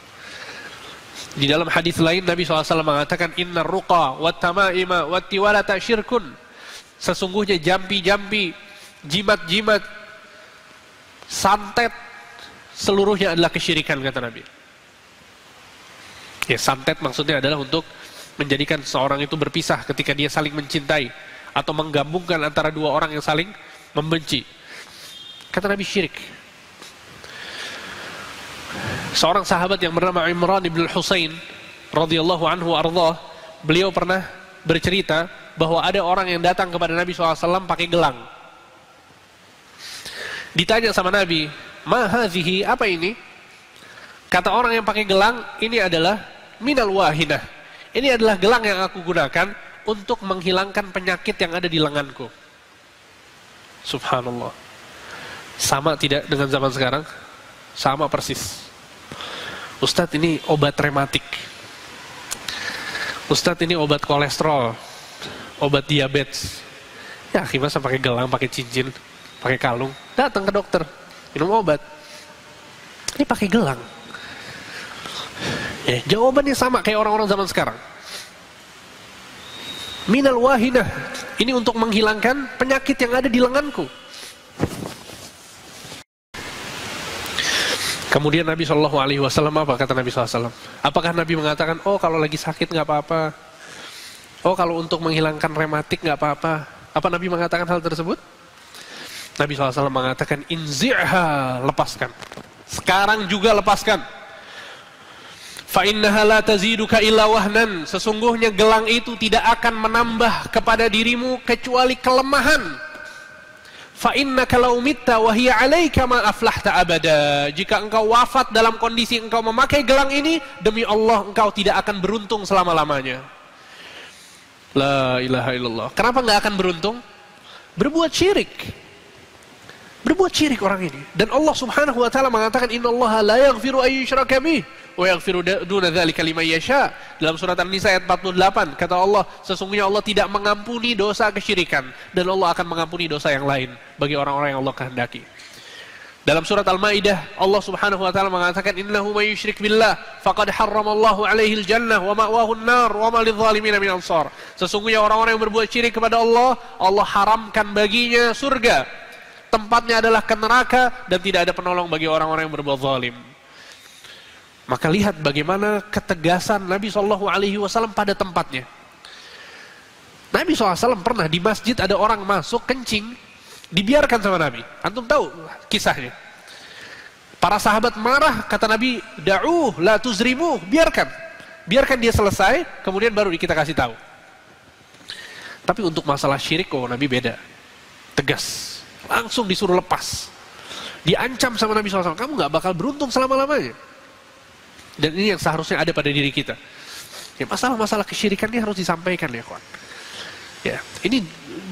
Speaker 1: Di dalam hadis lain Nabi SAW mengatakan, innar ruqa wat tamaima wat tiwalata syirkun. Sesungguhnya jampi-jampi, jimat-jimat, santet, seluruhnya adalah kesyirikan, kata Nabi. Ya, santet maksudnya adalah untuk menjadikan seorang itu berpisah ketika dia saling mencintai, atau menggabungkan antara dua orang yang saling membenci. Kata Nabi, syirik. Seorang sahabat yang bernama Imran ibn al-Husain radhiyallahu anhu ardhah, beliau pernah bercerita bahwa ada orang yang datang kepada Nabi SAW pakai gelang. Ditanya sama Nabi, ma hadhihi, apa ini? Kata orang yang pakai gelang, ini adalah minal wahinah. Ini adalah gelang yang aku gunakan untuk menghilangkan penyakit yang ada di lenganku. Subhanallah. Sama tidak dengan zaman sekarang? Sama persis. Ustadz, ini obat rematik. Ustadz, ini obat kolesterol, obat diabetes. Ya, masa pakai gelang, pakai cincin, pakai kalung, datang ke dokter, minum obat. Ini pakai gelang. Ya, jawabannya sama kayak orang-orang zaman sekarang. Minal wahinah, ini untuk menghilangkan penyakit yang ada di lenganku. Kemudian Nabi SAW, apa kata Nabi SAW? Apakah Nabi mengatakan, oh kalau lagi sakit nggak apa-apa, oh kalau untuk menghilangkan rematik nggak apa-apa? Apa Nabi mengatakan hal tersebut? Nabi SAW mengatakan, inzi'ha, lepaskan. Sekarang juga lepaskan. Fa innaha la taziduka illa wahnan, sesungguhnya gelang itu tidak akan menambah kepada dirimu kecuali kelemahan. Fa innaka law mitta wa hiya 'alaika ma aflahta abada. Jika engkau wafat dalam kondisi engkau memakai gelang ini, demi Allah engkau tidak akan beruntung selama-lamanya. La ilaha illallah. Kenapa enggak akan beruntung? Berbuat syirik. Berbuat syirik orang ini. Dan Allah Subhanahu wa taala mengatakan innallaha la yaghfiru ay yushraka bih wa yaghfiru duna dzalika liman yasha. Dalam surat An-Nisa ayat 48 kata Allah, sesungguhnya Allah tidak mengampuni dosa kesyirikan dan Allah akan mengampuni dosa yang lain bagi orang-orang yang Allah kehendaki. Dalam surat Al-Maidah Allah Subhanahu wa taala mengatakan innahu may yusyrik billah faqad harramallahu alaihi al-jannah wa ma'wahu an-nar wa ma lidh-dhalimin min ansar. Sesungguhnya orang-orang yang berbuat syirik kepada Allah, Allah haramkan baginya surga. Tempatnya adalah ke neraka dan tidak ada penolong bagi orang-orang yang berbuat zalim. Maka lihat bagaimana ketegasan Nabi SAW pada tempatnya. Nabi SAW pernah di masjid ada orang masuk kencing, dibiarkan sama Nabi. Antum tahu kisahnya. Para sahabat marah, kata Nabi, da'uh la tuzrimu, biarkan. Biarkan dia selesai, kemudian baru kita kasih tahu. Tapi untuk masalah syirik, Nabi beda. Tegas. Langsung disuruh lepas. Diancam sama Nabi SAW, kamu gak bakal beruntung selama-lamanya. Dan ini yang seharusnya ada pada diri kita. Ya, masalah-masalah kesyirikan ini harus disampaikan ya kawan. Ya, ini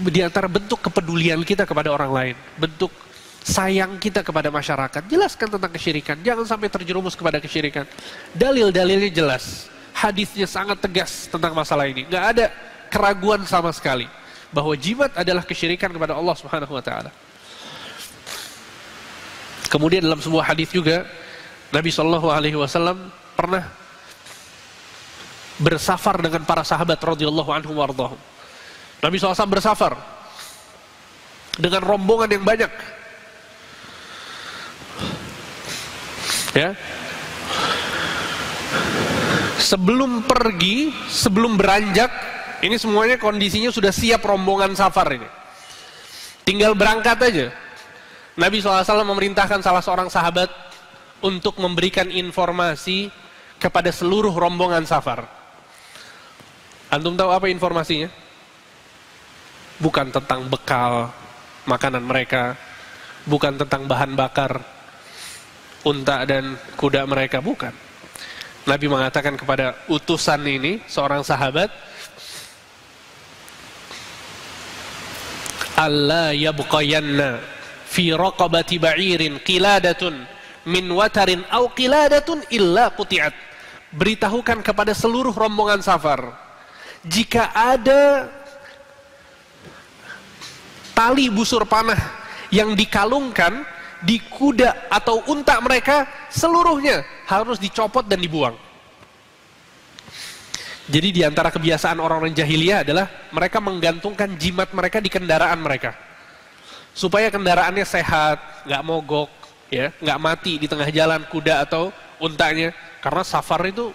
Speaker 1: diantara bentuk kepedulian kita kepada orang lain, bentuk sayang kita kepada masyarakat. Jelaskan tentang kesyirikan, jangan sampai terjerumus kepada kesyirikan. Dalil-dalilnya jelas, hadisnya sangat tegas tentang masalah ini. Gak ada keraguan sama sekali bahwa jimat adalah kesyirikan kepada Allah Subhanahu wa taala. Kemudian dalam sebuah hadis juga Nabi SAW pernah bersafar dengan para sahabat radhiyallahu anhum wardahum. Nabi SAW bersafar dengan rombongan yang banyak. Ya. Sebelum pergi, sebelum beranjak, ini semuanya kondisinya sudah siap rombongan safar ini. Tinggal berangkat aja. Nabi SAW memerintahkan salah seorang sahabat untuk memberikan informasi kepada seluruh rombongan safar. Antum tahu apa informasinya? Bukan tentang bekal makanan mereka, bukan tentang bahan bakar unta dan kuda mereka, bukan. Nabi mengatakan kepada utusan ini, seorang sahabat, alla yabqayanna fi raqabati ba'irin qiladatun min watarin au qiladatun illa quti'at. Beritahukan kepada seluruh rombongan safar, jika ada tali busur panah yang dikalungkan di kuda atau unta mereka, seluruhnya harus dicopot dan dibuang. Jadi di antara kebiasaan orang-orang jahiliyah adalah mereka menggantungkan jimat mereka di kendaraan mereka supaya kendaraannya sehat, nggak mogok, ya, nggak mati di tengah jalan kuda atau untanya, karena safar itu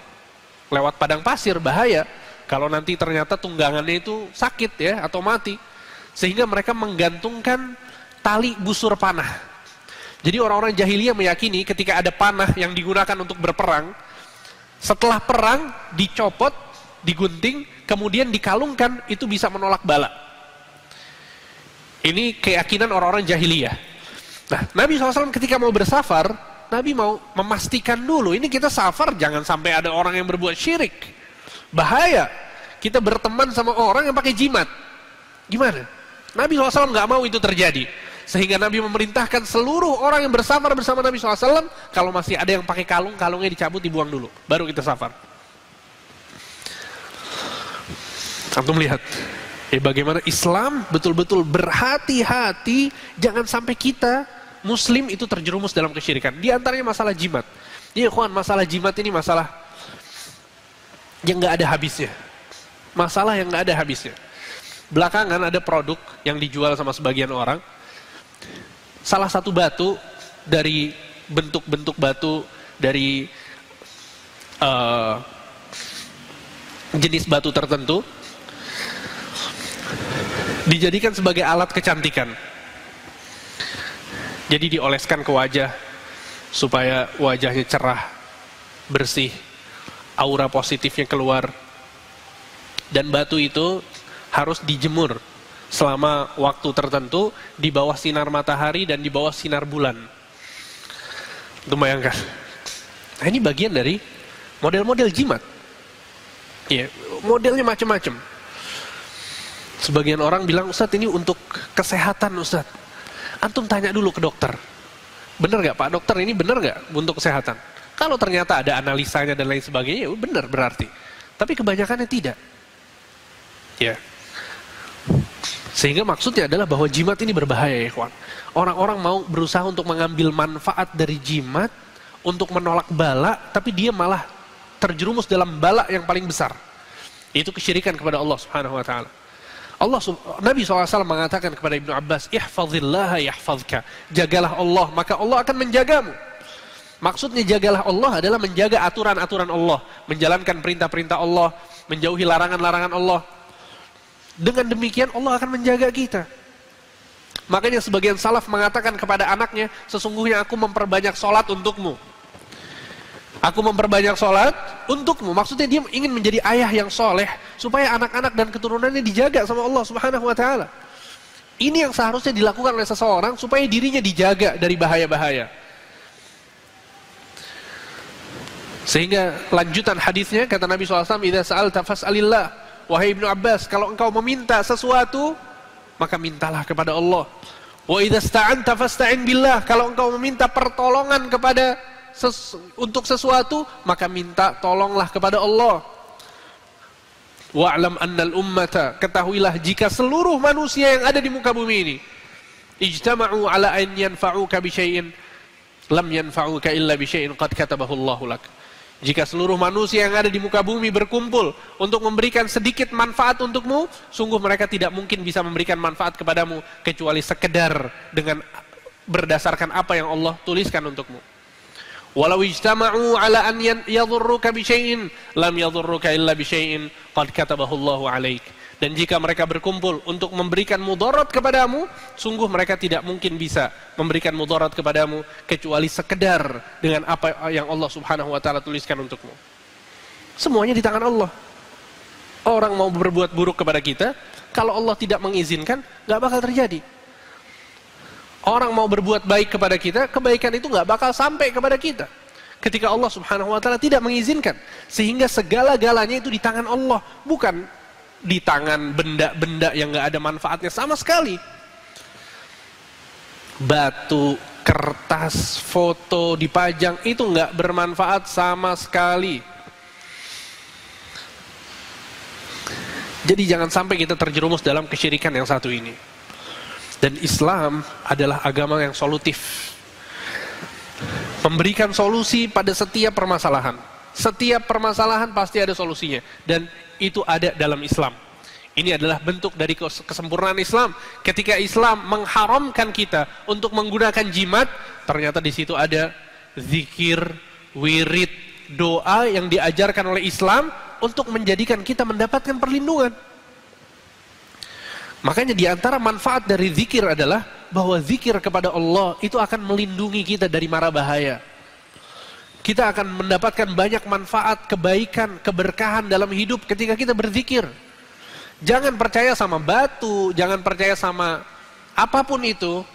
Speaker 1: lewat padang pasir, bahaya kalau nanti ternyata tunggangannya itu sakit ya atau mati, sehingga mereka menggantungkan tali busur panah. Jadi orang-orang jahiliyah meyakini ketika ada panah yang digunakan untuk berperang, setelah perang dicopot, digunting, kemudian dikalungkan, itu bisa menolak bala. Ini keyakinan orang-orang jahiliyah. Nah, Nabi SAW ketika mau bersafar, Nabi mau memastikan dulu, ini kita safar jangan sampai ada orang yang berbuat syirik. Bahaya, kita berteman sama orang yang pakai jimat. Gimana? Nabi SAW nggak mau itu terjadi. Sehingga Nabi memerintahkan seluruh orang yang bersafar bersama Nabi SAW, kalau masih ada yang pakai kalung, kalungnya dicabut, dibuang dulu. Baru kita safar. Antum lihat. Bagaimana Islam betul-betul berhati-hati jangan sampai kita Muslim itu terjerumus dalam kesyirikan. Di antaranya masalah jimat. Iya kawan, masalah jimat ini masalah yang nggak ada habisnya. Masalah yang nggak ada habisnya. Belakangan ada produk yang dijual sama sebagian orang. Salah satu batu dari bentuk-bentuk batu dari jenis batu tertentu dijadikan sebagai alat kecantikan. Jadi dioleskan ke wajah supaya wajahnya cerah, bersih. aura positifnya keluar. Dan batu itu harus dijemur selama waktu tertentu di bawah sinar matahari dan di bawah sinar bulan. Itu bayangkan. Nah, ini bagian dari model-model jimat. Ya, modelnya macam-macam. Sebagian orang bilang, Ustadz ini untuk kesehatan Ustadz. Antum tanya dulu ke dokter. Benar gak Pak dokter, ini benar gak untuk kesehatan? Kalau ternyata ada analisanya dan lain sebagainya, ya benar berarti. Tapi kebanyakannya tidak. Ya. Sehingga maksudnya adalah bahwa jimat ini berbahaya ya kawan. Orang-orang mau berusaha untuk mengambil manfaat dari jimat untuk menolak bala, tapi dia malah terjerumus dalam bala yang paling besar. Itu kesyirikan kepada Allah Subhanahu wa taala. Nabi SAW mengatakan kepada Ibnu Abbas, ihfazillaha yahfazka. Jagalah Allah, maka Allah akan menjagamu. Maksudnya jagalah Allah adalah menjaga aturan-aturan Allah, menjalankan perintah-perintah Allah, menjauhi larangan-larangan Allah. Dengan demikian Allah akan menjaga kita. Makanya sebagian salaf mengatakan kepada anaknya, sesungguhnya aku memperbanyak sholat untukmu. Aku memperbanyak sholat untukmu. Maksudnya dia ingin menjadi ayah yang soleh, supaya anak-anak dan keturunannya dijaga sama Allah Subhanahu wa ta'ala. Ini yang seharusnya dilakukan oleh seseorang, supaya dirinya dijaga dari bahaya-bahaya. Sehingga lanjutan hadisnya, kata Nabi SAW, idza sa'alta fas'alillah. Wahai Ibnu Abbas, kalau engkau meminta sesuatu, maka mintalah kepada Allah. Wa idza sta'anta fasta'in billah. Kalau engkau meminta pertolongan untuk sesuatu, maka minta tolonglah kepada Allah. Wa'lam annal ummata, ketahuilah jika seluruh manusia yang ada di muka bumi ini ijtama'u ala an yanfa'uka bi syai'in lam yanfa'uka illa bi syai'in qad katabahu Allahu lak. Jika seluruh manusia yang ada di muka bumi berkumpul untuk memberikan sedikit manfaat untukmu, sungguh mereka tidak mungkin bisa memberikan manfaat kepadamu kecuali sekedar dengan berdasarkan apa yang Allah tuliskan untukmu. Walau ijtama'u ala an yadhurruka bi syai'in lam yadhurruka illa bi syai'in qad katabahu Allahu 'alaik. Dan jika mereka berkumpul untuk memberikan mudarat kepadamu, sungguh mereka tidak mungkin bisa memberikan mudarat kepadamu kecuali sekedar dengan apa yang Allah Subhanahu wa taala tuliskan untukmu. Semuanya di tangan Allah. Orang mau berbuat buruk kepada kita, kalau Allah tidak mengizinkan, nggak bakal terjadi. Orang mau berbuat baik kepada kita, kebaikan itu nggak bakal sampai kepada kita ketika Allah Subhanahu wa taala tidak mengizinkan. Sehingga segala-galanya itu di tangan Allah, bukan di tangan benda-benda yang nggak ada manfaatnya sama sekali. Batu, kertas, foto dipajang itu nggak bermanfaat sama sekali. Jadi jangan sampai kita terjerumus dalam kesyirikan yang satu ini. Dan Islam adalah agama yang solutif, memberikan solusi pada setiap permasalahan. Setiap permasalahan pasti ada solusinya, dan itu ada dalam Islam. Ini adalah bentuk dari kesempurnaan Islam. Ketika Islam mengharamkan kita untuk menggunakan jimat, ternyata di situ ada zikir, wirid, doa yang diajarkan oleh Islam untuk menjadikan kita mendapatkan perlindungan. Makanya di antara manfaat dari zikir adalah bahwa zikir kepada Allah itu akan melindungi kita dari mara bahaya. Kita akan mendapatkan banyak manfaat, kebaikan, keberkahan dalam hidup ketika kita berzikir. Jangan percaya sama batu, jangan percaya sama apapun itu,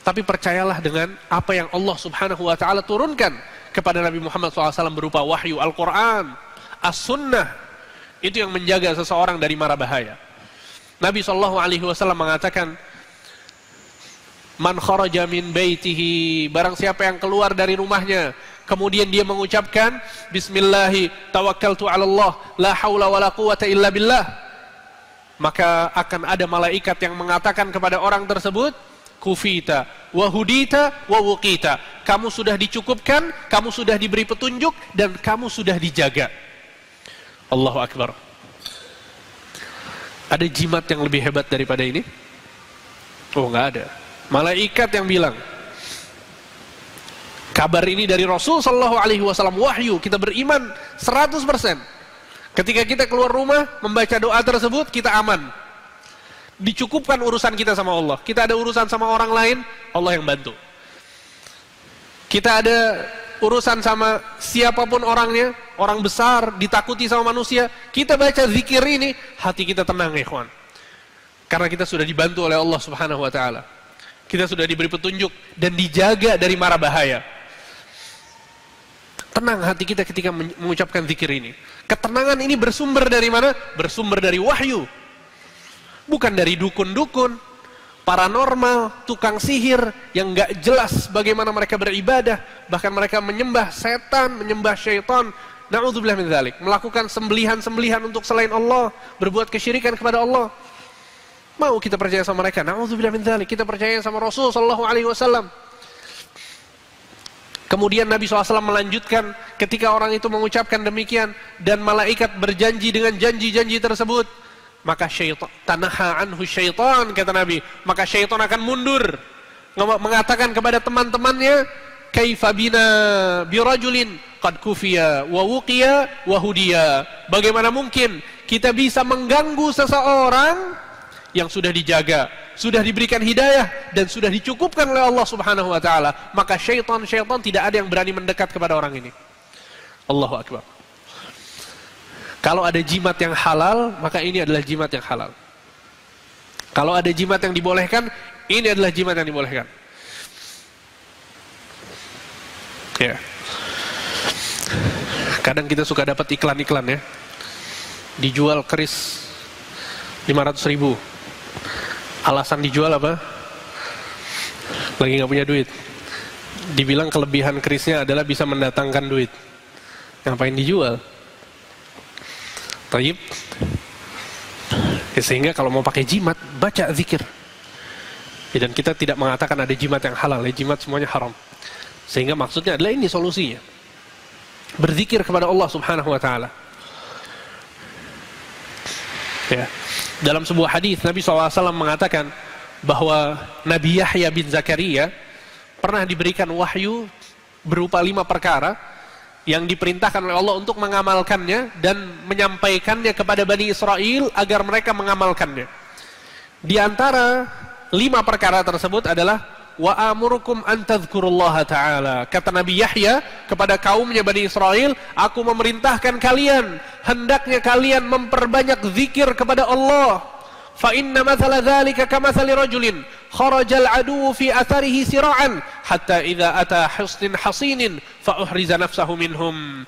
Speaker 1: tapi percayalah dengan apa yang Allah Subhanahu wa ta'ala turunkan kepada Nabi Muhammad SAW berupa wahyu Al-Quran, As-Sunnah. Itu yang menjaga seseorang dari mara bahaya. Nabi SAW mengatakan, man kharaja min baitihi, barang siapa yang keluar dari rumahnya, kemudian dia mengucapkan bismillahi tawakkaltu 'ala Allah la haula wala quwata illa billah, maka akan ada malaikat yang mengatakan kepada orang tersebut, kufita wa hudita wa wuqita, kamu sudah dicukupkan, kamu sudah diberi petunjuk, dan kamu sudah dijaga. Allahu Akbar. Ada jimat yang lebih hebat daripada ini? Oh, nggak ada. Malaikat yang bilang. Kabar ini dari Rasul sallallahu alaihi wasallam, wahyu, kita beriman 100%. Ketika kita keluar rumah membaca doa tersebut, kita aman. Dicukupkan urusan kita sama Allah. Kita ada urusan sama orang lain, Allah yang bantu. Kita ada urusan sama siapapun orangnya, orang besar, ditakuti sama manusia. Kita baca zikir ini, hati kita tenang ya ikhwan. Karena kita sudah dibantu oleh Allah Subhanahu wa taala. Kita sudah diberi petunjuk dan dijaga dari mara bahaya. Tenang hati kita ketika mengucapkan zikir ini. Ketenangan ini bersumber dari mana? Bersumber dari wahyu. Bukan dari dukun-dukun, paranormal, tukang sihir yang gak jelas bagaimana mereka beribadah. Bahkan mereka menyembah setan, menyembah syaitan. Na'udzubillah min dzalik. Melakukan sembelihan-sembelihan untuk selain Allah, berbuat kesyirikan kepada Allah. Mau kita percaya sama mereka? Na'udzubillah min dzalik. Kita percaya sama Rasul sallallahu alaihi wasallam. Kemudian Nabi SAW melanjutkan ketika orang itu mengucapkan demikian dan malaikat berjanji dengan janji-janji tersebut, maka syaitan tanaha anhu syaitan, kata Nabi, maka syaitan akan mundur mengatakan kepada teman-temannya, kaifa bina birajulin qad kufiya wa wuqiya wa hudiya. Bagaimana mungkin kita bisa mengganggu seseorang yang sudah dijaga, sudah diberikan hidayah dan sudah dicukupkan oleh Allah Subhanahu wa taala. Maka syaitan tidak ada yang berani mendekat kepada orang ini. Allahu akbar. Kalau ada jimat yang halal, maka ini adalah jimat yang halal. Kalau ada jimat yang dibolehkan, ini adalah jimat yang dibolehkan. Ya. Kadang kita suka dapat iklan-iklan ya. Dijual keris 500.000. Alasan dijual apa? Lagi nggak punya duit. Dibilang kelebihan kerisnya adalah bisa mendatangkan duit. Ngapain dijual? Taib. Ya, sehingga kalau mau pakai jimat, baca zikir. Ya, dan kita tidak mengatakan ada jimat yang halal, ya, jimat semuanya haram. Sehingga maksudnya adalah ini solusinya. Berzikir kepada Allah Subhanahu wa taala. Ya. Dalam sebuah hadis Nabi SAW mengatakan bahwa Nabi Yahya bin Zakaria pernah diberikan wahyu berupa 5 perkara yang diperintahkan oleh Allah untuk mengamalkannya dan menyampaikannya kepada Bani Israel agar mereka mengamalkannya. Di antara 5 perkara tersebut adalah wa amurukum an tadhkurullaha ta'ala. Kata Nabi Yahya kepada kaumnya Bani Israel, aku memerintahkan kalian, hendaknya kalian memperbanyak zikir kepada Allah. Fa inna mathala dzalika kamathali rajulin kharajal aduwwu fi atharihi sira'an hatta idza ata husnin hasinin fa uhriza nafsahu minhum.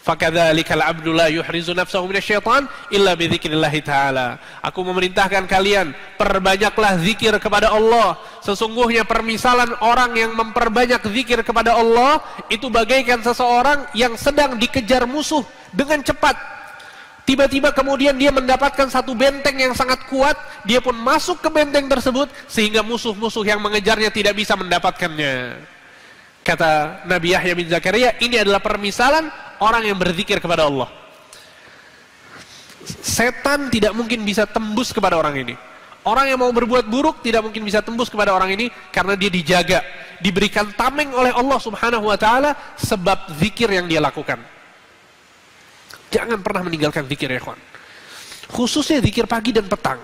Speaker 1: Fakadzalikal abdu la yuhrizu nafsahu minasyaitan illa bi dzikrillah taala. Aku memerintahkan kalian, perbanyaklah zikir kepada Allah. Sesungguhnya permisalan orang yang memperbanyak zikir kepada Allah itu bagaikan seseorang yang sedang dikejar musuh dengan cepat. Tiba-tiba kemudian dia mendapatkan satu benteng yang sangat kuat, dia pun masuk ke benteng tersebut sehingga musuh-musuh yang mengejarnya tidak bisa mendapatkannya. Kata Nabi Yahya bin Zakaria, ini adalah permisalan orang yang berzikir kepada Allah. Setan tidak mungkin bisa tembus kepada orang ini. Orang yang mau berbuat buruk tidak mungkin bisa tembus kepada orang ini karena dia dijaga, diberikan tameng oleh Allah Subhanahu wa taala sebab zikir yang dia lakukan. Jangan pernah meninggalkan zikir ya kawan. Khususnya zikir pagi dan petang.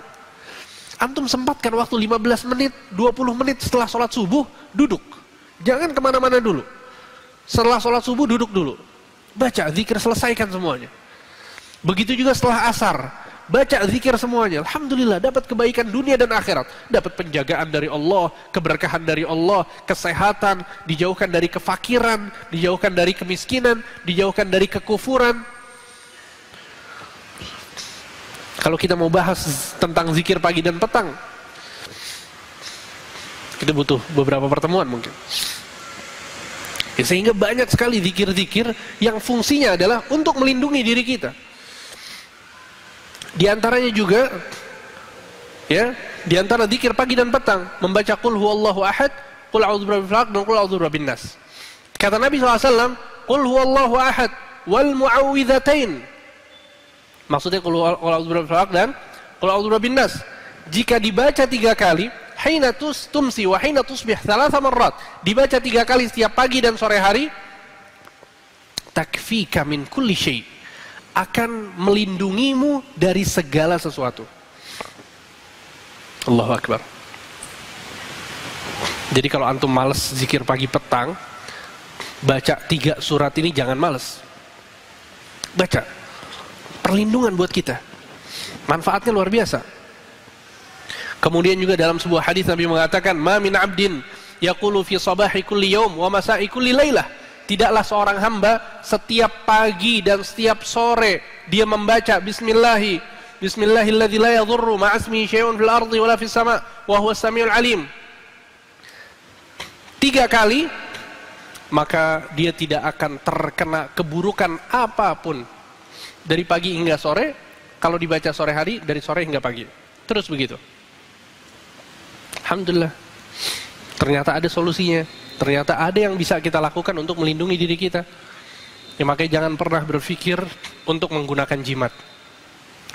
Speaker 1: Antum sempatkan waktu 15 menit, 20 menit setelah sholat subuh, duduk. Jangan kemana-mana dulu. Setelah sholat subuh duduk dulu. Baca zikir, selesaikan semuanya. Begitu juga setelah asar. Baca zikir semuanya. Alhamdulillah dapat kebaikan dunia dan akhirat. Dapat penjagaan dari Allah, keberkahan dari Allah, kesehatan, dijauhkan dari kefakiran, dijauhkan dari kemiskinan, dijauhkan dari kekufuran. Kalau kita mau bahas tentang zikir pagi dan petang, kita butuh beberapa pertemuan mungkin. Ya, sehingga banyak sekali zikir-zikir yang fungsinya adalah untuk melindungi diri kita. Di antaranya juga, ya, di antara zikir pagi dan petang, membaca qul huwallahu ahad, qul a'udzu birabbil falaq dan qul a'udzu birabbin nas. Kata Nabi SAW, qul huwallahu ahad wal mu'awwidzatain. Maksudnya qul a'udzu birabbil falaq dan qul a'udzu birabbin nas. Jika dibaca 3 kali, hina tumsi wa hina tusbih 3 marrat, dibaca 3 kali setiap pagi dan sore hari, takfika min kulli syai', akan melindungimu dari segala sesuatu. Allahu akbar. Jadi kalau antum males zikir pagi petang, baca 3 surat ini jangan males. Baca. Perlindungan buat kita. Manfaatnya luar biasa. Kemudian juga dalam sebuah hadis Nabi mengatakan, "Ma min 'abdin yaqulu fi sabahi kulli yaum wa masa'i kulli lailah." Tidaklah seorang hamba setiap pagi dan setiap sore dia membaca Bismillahilladzi la yadhurru ma'asmihi syai'un fil ardi wala fis sama' wa huwas samiul alim. 3 kali, maka dia tidak akan terkena keburukan apapun dari pagi hingga sore. Kalau dibaca sore hari, dari sore hingga pagi, terus begitu. Alhamdulillah, ternyata ada solusinya, ternyata ada yang bisa kita lakukan untuk melindungi diri kita. Ya, makanya jangan pernah berpikir untuk menggunakan jimat,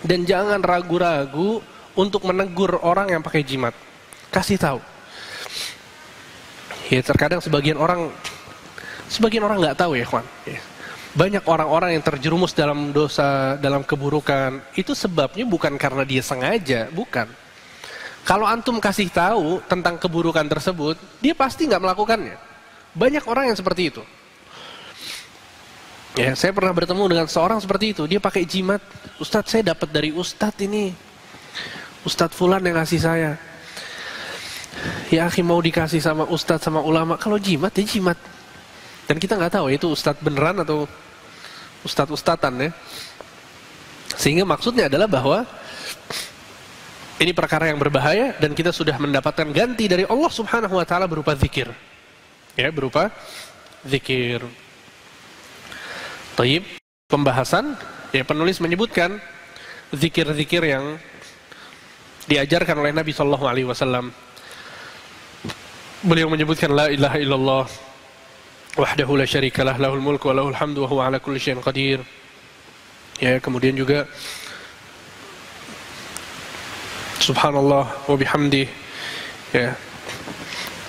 Speaker 1: dan jangan ragu-ragu untuk menegur orang yang pakai jimat. Kasih tahu. Ya, terkadang sebagian orang nggak tahu ya, kawan. Ya. Banyak orang-orang yang terjerumus dalam dosa, dalam keburukan. Itu sebabnya bukan karena dia sengaja, bukan. Kalau antum kasih tahu tentang keburukan tersebut, dia pasti nggak melakukannya. Banyak orang yang seperti itu. Ya, saya pernah bertemu dengan seorang seperti itu. Dia pakai jimat. Ustadz, saya dapat dari Ustadz ini. Ustadz Fulan yang ngasih saya. Ya, akhi, mau dikasih sama Ustadz, sama ulama. Kalau jimat, ya jimat. Dan kita nggak tahu itu Ustadz beneran atau Ustadz-ustadzan ya. Sehingga maksudnya adalah bahwa ini perkara yang berbahaya dan kita sudah mendapatkan ganti dari Allah Subhanahu wa taala berupa zikir. Ya, berupa zikir. Taib, pembahasan, ya, penulis menyebutkan zikir-zikir yang diajarkan oleh Nabi sallallahu alaihi wasallam. Beliau menyebutkan la ilaha illallah wahdahu la syarikalah, lahul mulku wa lahul hamdu wa huwa ala kulli syai'in qadir. Ya, kemudian juga subhanallah wa bihamdih, ya,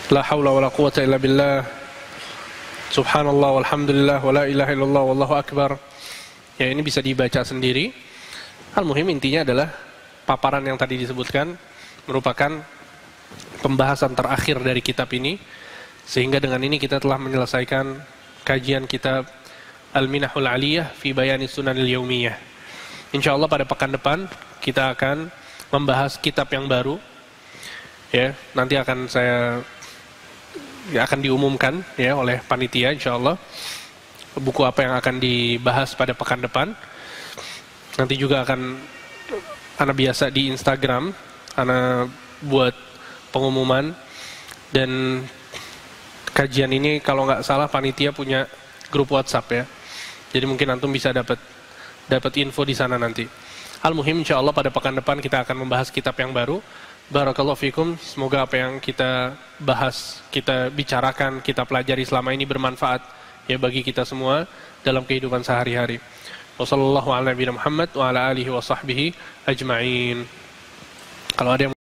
Speaker 1: la haula wa la quwata illa billah, subhanallah walhamdulillah wa la ilaha illallah wallahu akbar. Ya, ini bisa dibaca sendiri. Al-muhim intinya adalah paparan yang tadi disebutkan merupakan pembahasan terakhir dari kitab ini. Sehingga dengan ini kita telah menyelesaikan kajian kitab Al-Minahul Aliyah fi Bayani Sunanil Yaumiyah. Insyaallah pada pekan depan kita akan membahas kitab yang baru. Ya, nanti akan akan diumumkan ya oleh panitia insyaallah buku apa yang akan dibahas pada pekan depan. Nanti juga akan ana biasa di Instagram, ana buat pengumuman. Dan kajian ini kalau nggak salah panitia punya grup WhatsApp ya. Jadi mungkin antum bisa dapat info di sana nanti. Al-muhim insyaallah pada pekan depan kita akan membahas kitab yang baru. Barakallahu fikum. Semoga apa yang kita bahas, kita bicarakan, kita pelajari selama ini bermanfaat ya bagi kita semua dalam kehidupan sehari-hari. Wassallallahu ala nabiyina Muhammad wa ala alihi wa sahbihi ajma'in. Kalau ada yang